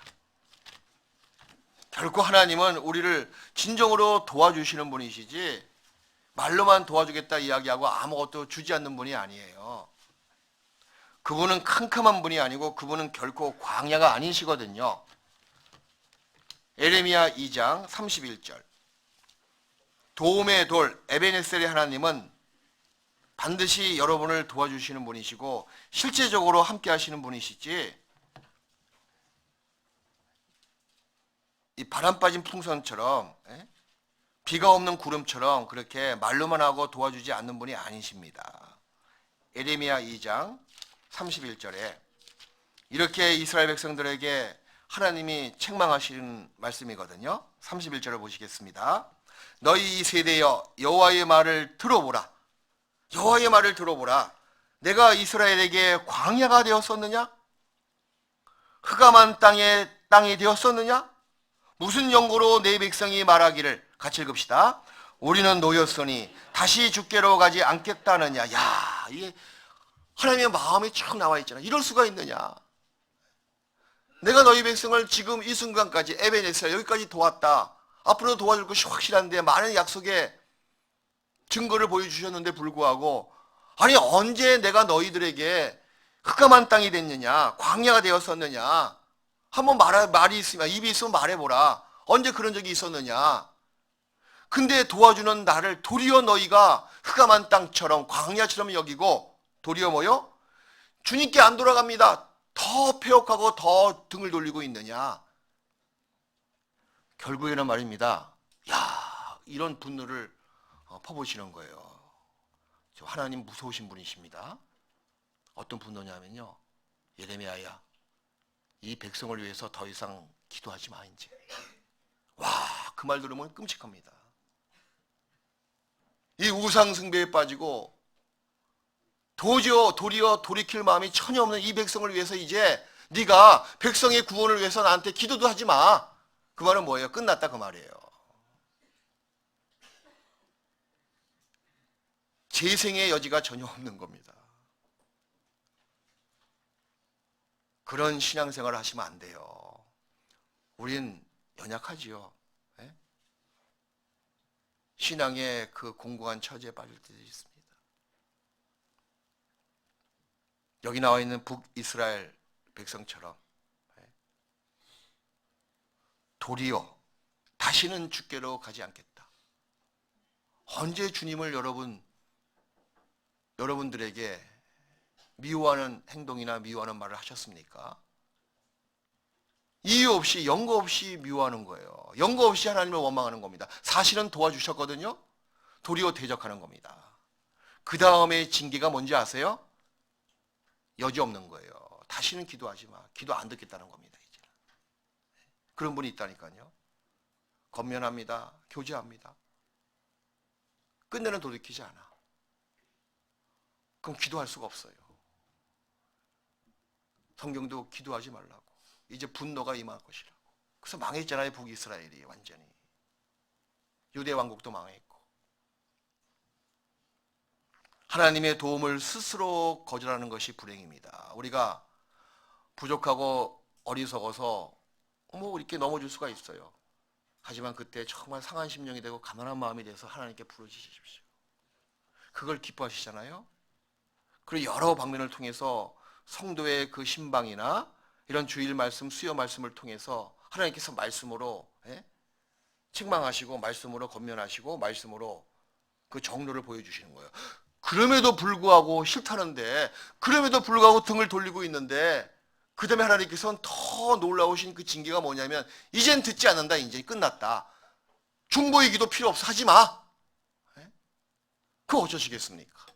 결코 하나님은 우리를 진정으로 도와주시는 분이시지 말로만 도와주겠다 이야기하고 아무것도 주지 않는 분이 아니에요. 그분은 캄캄한 분이 아니고 그분은 결코 광야가 아니시거든요. 에레미야 2장 31절. 도움의 돌 에베네셀의 하나님은 반드시 여러분을 도와주시는 분이시고 실제적으로 함께 하시는 분이시지 이 바람 빠진 풍선처럼 비가 없는 구름처럼 그렇게 말로만 하고 도와주지 않는 분이 아니십니다. 에레미야 2장 31절에 이렇게 이스라엘 백성들에게 하나님이 책망하시는 말씀이거든요. 31절을 보시겠습니다. 너희 이 세대여 여호와의 말을 들어보라. 여호와의 말을 들어보라. 내가 이스라엘에게 광야가 되었었느냐? 흑암한 땅이 되었었느냐? 무슨 연고로 내 백성이 말하기를, 같이 읽읍시다. 우리는 노였으니 다시 주께로 가지 않겠다느냐. 야, 이게 하나님의 마음이 쭉 나와 있잖아. 이럴 수가 있느냐? 내가 너희 백성을 지금 이 순간까지 에베네셀 여기까지 도왔다. 앞으로 도와줄 것이 확실한데 많은 약속의 증거를 보여주셨는데 불구하고 아니 언제 내가 너희들에게 흑암한 땅이 됐느냐, 광야가 되었었느냐? 한번 말이 있으면 입이 있으면 말해보라. 언제 그런 적이 있었느냐? 근데 도와주는 나를 도리어 너희가 흑암한 땅처럼 광야처럼 여기고 도리어 뭐요? 주님께 안 돌아갑니다. 더 폐역하고 더 등을 돌리고 있느냐? 결국에는 말입니다. 야, 이런 분노를 퍼부으시는 거예요. 하나님 무서우신 분이십니다. 어떤 분노냐면요. 예레미야야, 이 백성을 위해서 더 이상 기도하지 마 이제. 와, 그 말 들으면 끔찍합니다. 이 우상 숭배에 빠지고 도리어 돌이킬 마음이 전혀 없는 이 백성을 위해서 이제 네가 백성의 구원을 위해서 나한테 기도도 하지 마. 그 말은 뭐예요? 끝났다 그 말이에요. 재생의 여지가 전혀 없는 겁니다. 그런 신앙생활을 하시면 안 돼요. 우린 연약하지요. 예? 신앙의 그 공고한 처지에 빠질 때도 있습니다. 여기 나와 있는 북이스라엘 백성처럼 도리어 다시는 주께로 가지 않겠다. 언제 주님을 여러분들에게 미워하는 행동이나 미워하는 말을 하셨습니까? 이유 없이, 연고 없이 미워하는 거예요. 연고 없이 하나님을 원망하는 겁니다. 사실은 도와주셨거든요. 도리어 대적하는 겁니다. 그 다음에 징계가 뭔지 아세요? 여지 없는 거예요. 다시는 기도하지 마. 기도 안 듣겠다는 겁니다. 이제는. 그런 분이 있다니까요. 권면합니다. 교제합니다. 끝내는 돌이키지 않아. 그럼 기도할 수가 없어요. 성경도 기도하지 말라고. 이제 분노가 임할 것이라고. 그래서 망했잖아요. 북이스라엘이 완전히. 유대 왕국도 망했고. 하나님의 도움을 스스로 거절하는 것이 불행입니다. 우리가 부족하고 어리석어서 이렇게 넘어질 수가 있어요. 하지만 그때 정말 상한 심령이 되고 가난한 마음이 돼서 하나님께 부르짖으십시오. 그걸 기뻐하시잖아요. 그리고 여러 방면을 통해서 성도의 그 신방이나 이런 주일 말씀, 수요 말씀을 통해서 하나님께서 말씀으로 책망하시고 말씀으로 권면하시고 말씀으로 그 정로를 보여주시는 거예요. 그럼에도 불구하고 싫다는데, 그럼에도 불구하고 등을 돌리고 있는데, 그 다음에 하나님께서는 더 놀라우신 그 징계가 뭐냐면, 이젠 듣지 않는다. 이제 끝났다. 중보의 기도 필요 없어. 하지 마. 그거 어쩌시겠습니까?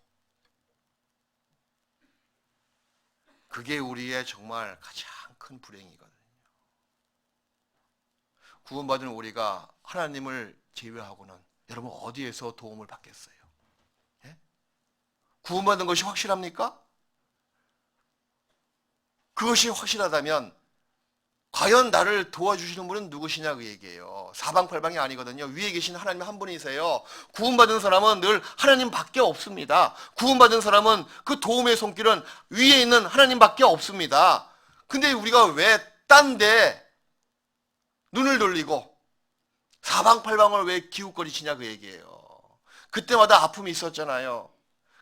그게 우리의 정말 가장 큰 불행이거든요. 구원받은 우리가 하나님을 제외하고는 여러분 어디에서 도움을 받겠어요? 예? 구원받은 것이 확실합니까? 그것이 확실하다면 과연 나를 도와주시는 분은 누구시냐 그 얘기예요. 사방팔방이 아니거든요. 위에 계신 하나님 한 분이세요. 구원받은 사람은 늘 하나님밖에 없습니다. 구원받은 사람은 그 도움의 손길은 위에 있는 하나님밖에 없습니다. 근데 우리가 왜 딴 데 눈을 돌리고 사방팔방을 왜 기웃거리시냐 그 얘기예요. 그때마다 아픔이 있었잖아요.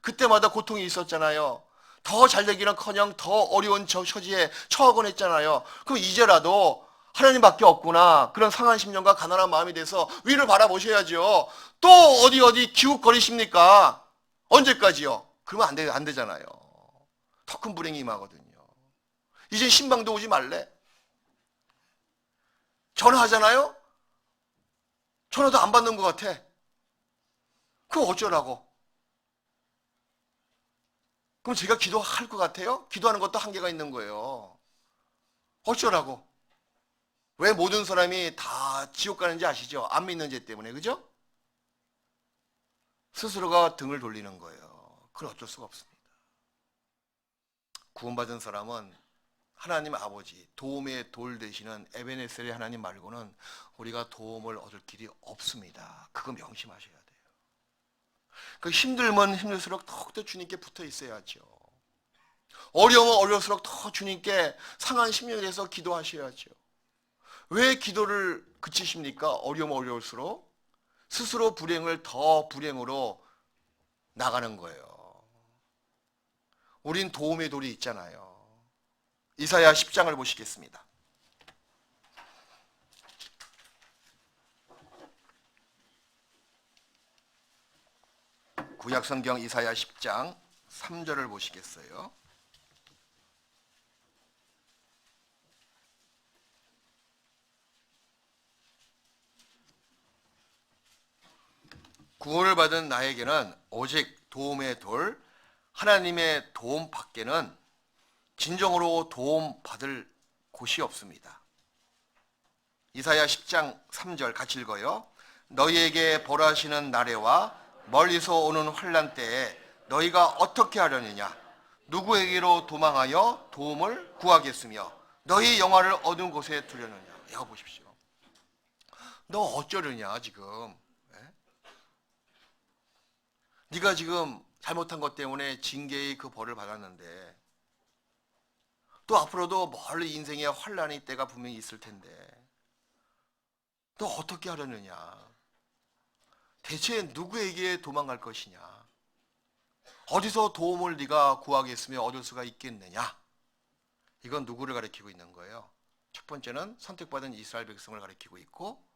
그때마다 고통이 있었잖아요. 더 잘되기는커녕 더 어려운 처지에 처하곤 했잖아요. 그럼 이제라도 하나님밖에 없구나. 그런 상한 심령과 가난한 마음이 돼서 위를 바라보셔야죠. 또 어디 기웃거리십니까? 언제까지요? 그러면 안 되잖아요. 더 큰 불행이 임하거든요. 이제 신방도 오지 말래? 전화하잖아요? 전화도 안 받는 것 같아. 그럼 어쩌라고? 그럼 제가 기도할 것 같아요? 기도하는 것도 한계가 있는 거예요. 어쩌라고? 왜 모든 사람이 다 지옥 가는지 아시죠? 안 믿는 죄 때문에, 그죠? 스스로가 등을 돌리는 거예요. 그건 어쩔 수가 없습니다. 구원받은 사람은 하나님 아버지, 도움의 돌 되시는 에베네셀의 하나님 말고는 우리가 도움을 얻을 길이 없습니다. 그거 명심하셔야 돼요. 그 힘들면 힘들수록 더욱더 주님께 붙어 있어야죠. 어려우면 어려울수록 더 주님께 상한 심령에 대해서 기도하셔야죠. 왜 기도를 그치십니까? 어려우면 어려울수록 스스로 불행을 더 불행으로 나가는 거예요. 우린 도움의 돌이 있잖아요. 이사야 10장을 보시겠습니다. 구약성경 이사야 10장 3절을 보시겠어요? 구원을 받은 나에게는 오직 도움의 돌, 하나님의 도움 밖에는 진정으로 도움 받을 곳이 없습니다. 이사야 10장 3절 같이 읽어요. 너희에게 벌하시는 날에와 멀리서 오는 환난 때에 너희가 어떻게 하려느냐? 누구에게로 도망하여 도움을 구하겠으며 너희 영화를 어두운 곳에 두려느냐? 이거 보십시오. 너 어쩌려냐 지금? 예? 네가 지금 잘못한 것 때문에 징계의 그 벌을 받았는데 또 앞으로도 멀리 인생의 환란의 때가 분명히 있을 텐데 너 어떻게 하려느냐? 대체 누구에게 도망갈 것이냐? 어디서 도움을 네가 구하겠으며 얻을 수가 있겠느냐? 이건 누구를 가리키고 있는 거예요? 첫 번째는 선택받은 이스라엘 백성을 가리키고 있고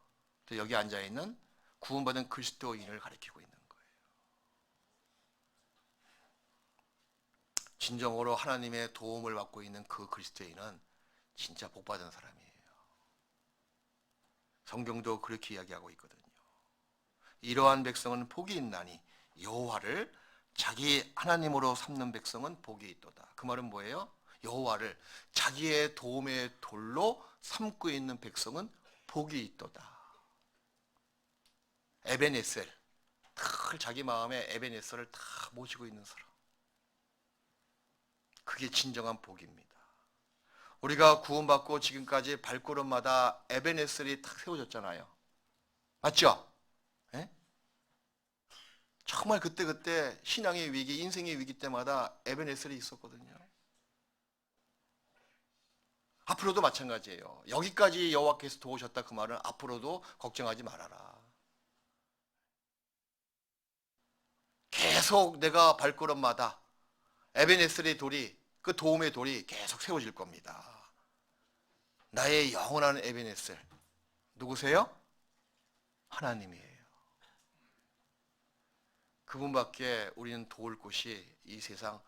또 여기 앉아있는 구원받은 그리스도인을 가리키고 있는 거예요. 진정으로 하나님의 도움을 받고 있는 그 그리스도인은 진짜 복받은 사람이에요. 성경도 그렇게 이야기하고 있거든요. 이러한 백성은 복이 있나니 여호와를 자기 하나님으로 삼는 백성은 복이 있도다. 그 말은 뭐예요? 여호와를 자기의 도움의 돌로 삼고 있는 백성은 복이 있도다. 에베네셀, 늘 자기 마음에 에베네셀을 다 모시고 있는 사람. 그게 진정한 복입니다. 우리가 구원받고 지금까지 발걸음마다 에베네셀이 탁 세워졌잖아요. 맞죠? 예? 정말 그때 신앙의 위기, 인생의 위기 때마다 에베네셀이 있었거든요. 앞으로도 마찬가지예요. 여기까지 여호와께서 도우셨다 그 말은 앞으로도 걱정하지 말아라. 계속 내가 발걸음마다 에베네셀의 돌이, 그 도움의 돌이 계속 세워질 겁니다. 나의 영원한 에베네셀 누구세요? 하나님이에요. 그분밖에 우리는 도울 곳이 이 세상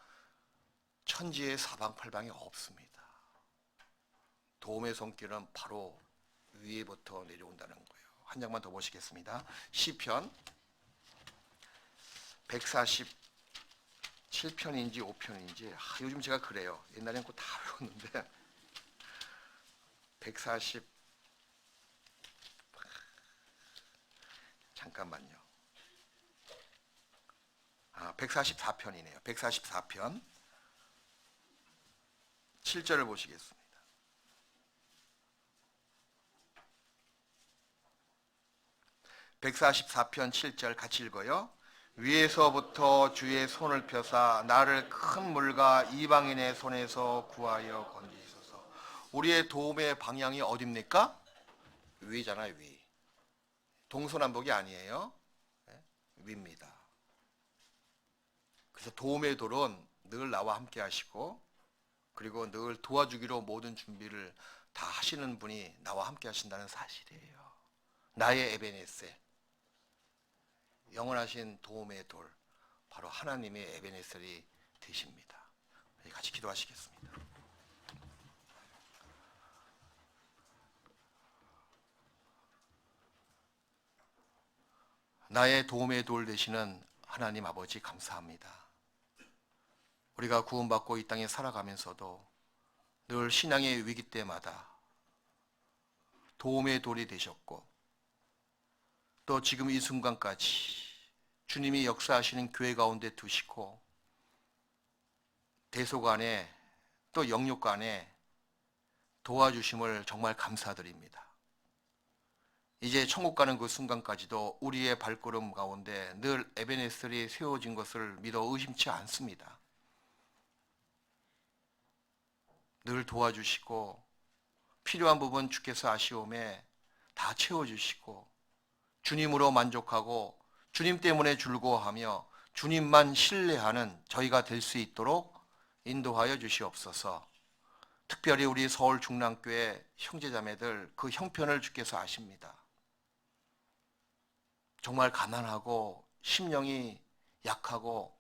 천지의 사방팔방에 없습니다. 도움의 손길은 바로 위에부터 내려온다는 거예요. 한 장만 더 보시겠습니다. 시편 147편인지 5편인지 요즘 제가 그래요. 옛날엔 그거 다 외웠는데 140 잠깐만요. 144편이네요. 144편 7절을 보시겠습니다. 144편 7절 같이 읽어요. 위에서부터 주의 손을 펴사 나를 큰 물과 이방인의 손에서 구하여 건지소서. 우리의 도움의 방향이 어딥니까? 위잖아요. 위. 동서남북이 아니에요. 위입니다. 그래서 도움의 돌은 늘 나와 함께 하시고 그리고 늘 도와주기로 모든 준비를 다 하시는 분이 나와 함께 하신다는 사실이에요. 나의 에베네셀, 영원하신 도움의 돌, 바로 하나님의 에베네셀이 되십니다. 같이 기도하시겠습니다. 나의 도움의 돌 되시는 하나님 아버지 감사합니다. 우리가 구원받고 이 땅에 살아가면서도 늘 신앙의 위기 때마다 도움의 돌이 되셨고 또 지금 이 순간까지 주님이 역사하시는 교회 가운데 두시고 대속안에 또 영육간에 도와주심을 정말 감사드립니다. 이제 천국 가는 그 순간까지도 우리의 발걸음 가운데 늘 에베네셀이 세워진 것을 믿어 의심치 않습니다. 늘 도와주시고 필요한 부분 주께서 아시오매 다 채워주시고 주님으로 만족하고 주님 때문에 즐거워하며 주님만 신뢰하는 저희가 될 수 있도록 인도하여 주시옵소서. 특별히 우리 서울 중랑교회 형제자매들 그 형편을 주께서 아십니다. 정말 가난하고 심령이 약하고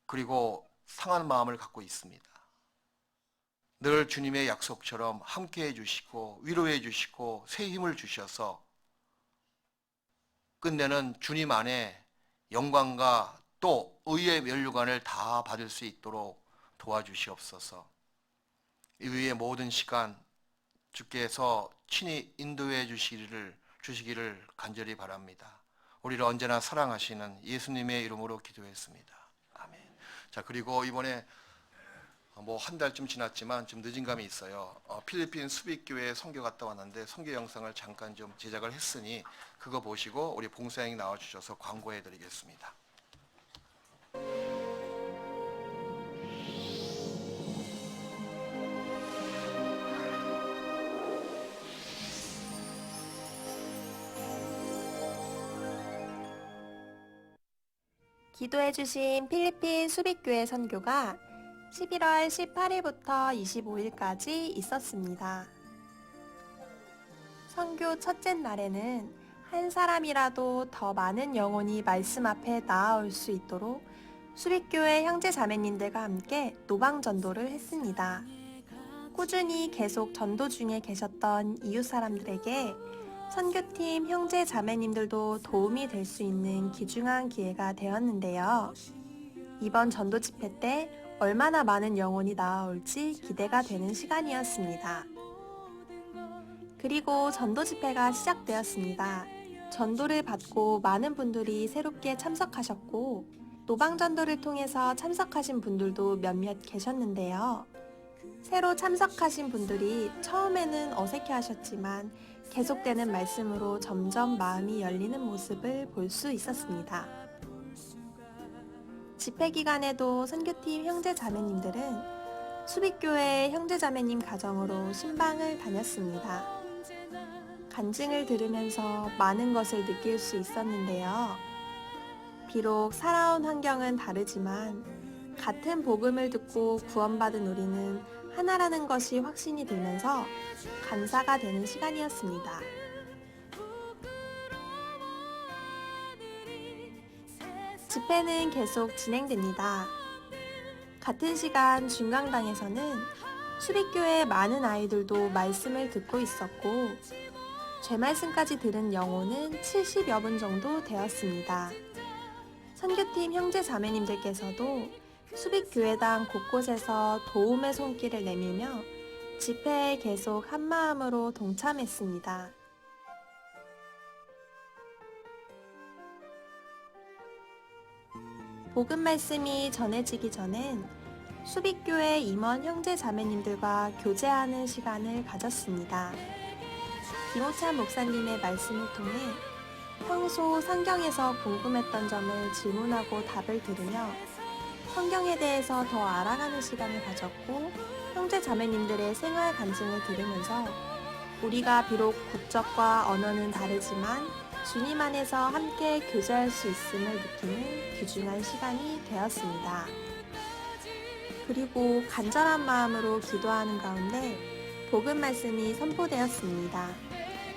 그리고 상한 마음을 갖고 있습니다. 늘 주님의 약속처럼 함께해 주시고 위로해 주시고 새 힘을 주셔서 끝내는 주님 안에 영광과 또 의의 면류관을 다 받을 수 있도록 도와주시옵소서. 이 위의 모든 시간 주께서 친히 인도해 주시기를 간절히 바랍니다. 우리를 언제나 사랑하시는 예수님의 이름으로 기도했습니다. 아멘. 자, 그리고 이번에 뭐 한 달쯤 지났지만 좀 늦은 감이 있어요. 필리핀 수빅교회 선교 갔다 왔는데 선교 영상을 잠깐 좀 제작을 했으니 그거 보시고 우리 봉사행 나와주셔서 광고해 드리겠습니다. 기도해주신 필리핀 수빅교회 선교가 11월 18일부터 25일까지 있었습니다. 선교 첫째 날에는 한 사람이라도 더 많은 영혼이 말씀 앞에 나아올 수 있도록 수빅교회 형제 자매님들과 함께 노방 전도를 했습니다. 꾸준히 계속 전도 중에 계셨던 이웃 사람들에게 선교팀 형제 자매님들도 도움이 될 수 있는 귀중한 기회가 되었는데요. 이번 전도 집회 때 얼마나 많은 영혼이 나아올지 기대가 되는 시간이었습니다. 그리고 전도 집회가 시작되었습니다. 전도를 받고 많은 분들이 새롭게 참석하셨고 노방 전도를 통해서 참석하신 분들도 몇몇 계셨는데요. 새로 참석하신 분들이 처음에는 어색해 하셨지만 계속되는 말씀으로 점점 마음이 열리는 모습을 볼 수 있었습니다. 집회 기간에도 선교팀 형제 자매님들은 수빅교회 형제 자매님 가정으로 신방을 다녔습니다. 간증을 들으면서 많은 것을 느낄 수 있었는데요. 비록 살아온 환경은 다르지만 같은 복음을 듣고 구원받은 우리는 하나라는 것이 확신이 들면서 감사가 되는 시간이었습니다. 집회는 계속 진행됩니다. 같은 시간 중강당에서는 수빅교회 많은 아이들도 말씀을 듣고 있었고 죄말씀까지 들은 영혼은 70여 분 정도 되었습니다. 선교팀 형제 자매님들께서도 수빅교회당 곳곳에서 도움의 손길을 내밀며 집회에 계속 한마음으로 동참했습니다. 복음 말씀이 전해지기 전엔 수빅교회 임원 형제 자매님들과 교제하는 시간을 가졌습니다. 김호찬 목사님의 말씀을 통해 평소 성경에서 궁금했던 점을 질문하고 답을 들으며 성경에 대해서 더 알아가는 시간을 가졌고 형제 자매님들의 생활 간증을 들으면서 우리가 비록 국적과 언어는 다르지만 주님 안에서 함께 교제할 수 있음을 느끼는 귀중한 시간이 되었습니다. 그리고 간절한 마음으로 기도하는 가운데 복음 말씀이 선포되었습니다.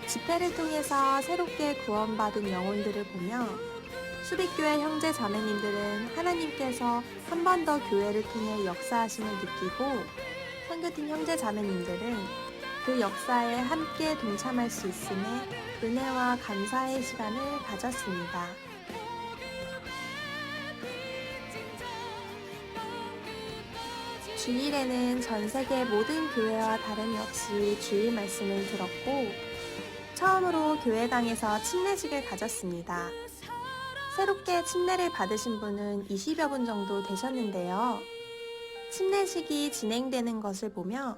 집회를 통해서 새롭게 구원받은 영혼들을 보며 수빅교회 형제 자매님들은 하나님께서 한 번 더 교회를 통해 역사하심을 느끼고 선교팀 형제 자매님들은 그 역사에 함께 동참할 수 있음에 은혜와 감사의 시간을 가졌습니다. 주일에는 전 세계 모든 교회와 다름이 없이 주일 말씀을 들었고 처음으로 교회당에서 침례식을 가졌습니다. 새롭게 침례를 받으신 분은 20여 분 정도 되셨는데요. 침례식이 진행되는 것을 보며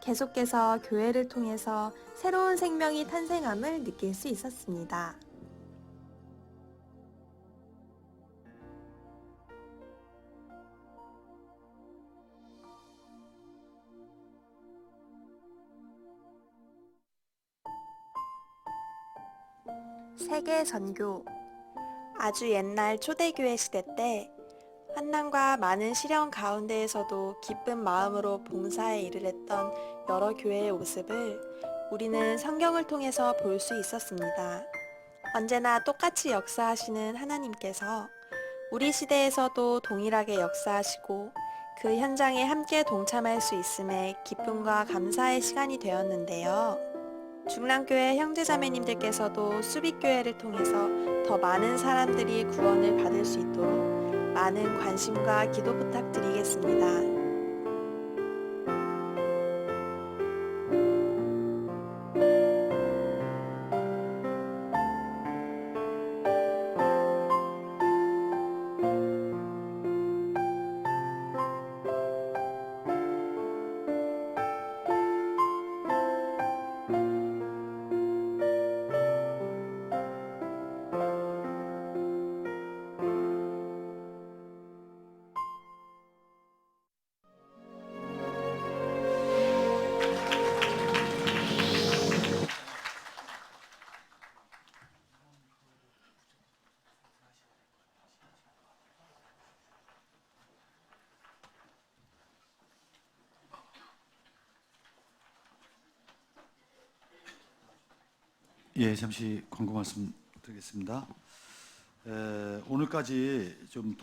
계속해서 교회를 통해서 새로운 생명이 탄생함을 느낄 수 있었습니다. 세계 선교. 아주 옛날 초대교회 시대 때 환난과 많은 시련 가운데에서도 기쁜 마음으로 봉사에 일을 했던 여러 교회의 모습을 우리는 성경을 통해서 볼 수 있었습니다. 언제나 똑같이 역사하시는 하나님께서 우리 시대에서도 동일하게 역사하시고 그 현장에 함께 동참할 수 있음에 기쁨과 감사의 시간이 되었는데요. 중랑교회 형제자매님들께서도 수빅교회를 통해서 더 많은 사람들이 구원을 받을 수 있도록 많은 관심과 기도 부탁드리겠습니다. 예, 잠시 광고 말씀 드리겠습니다. 오늘까지 좀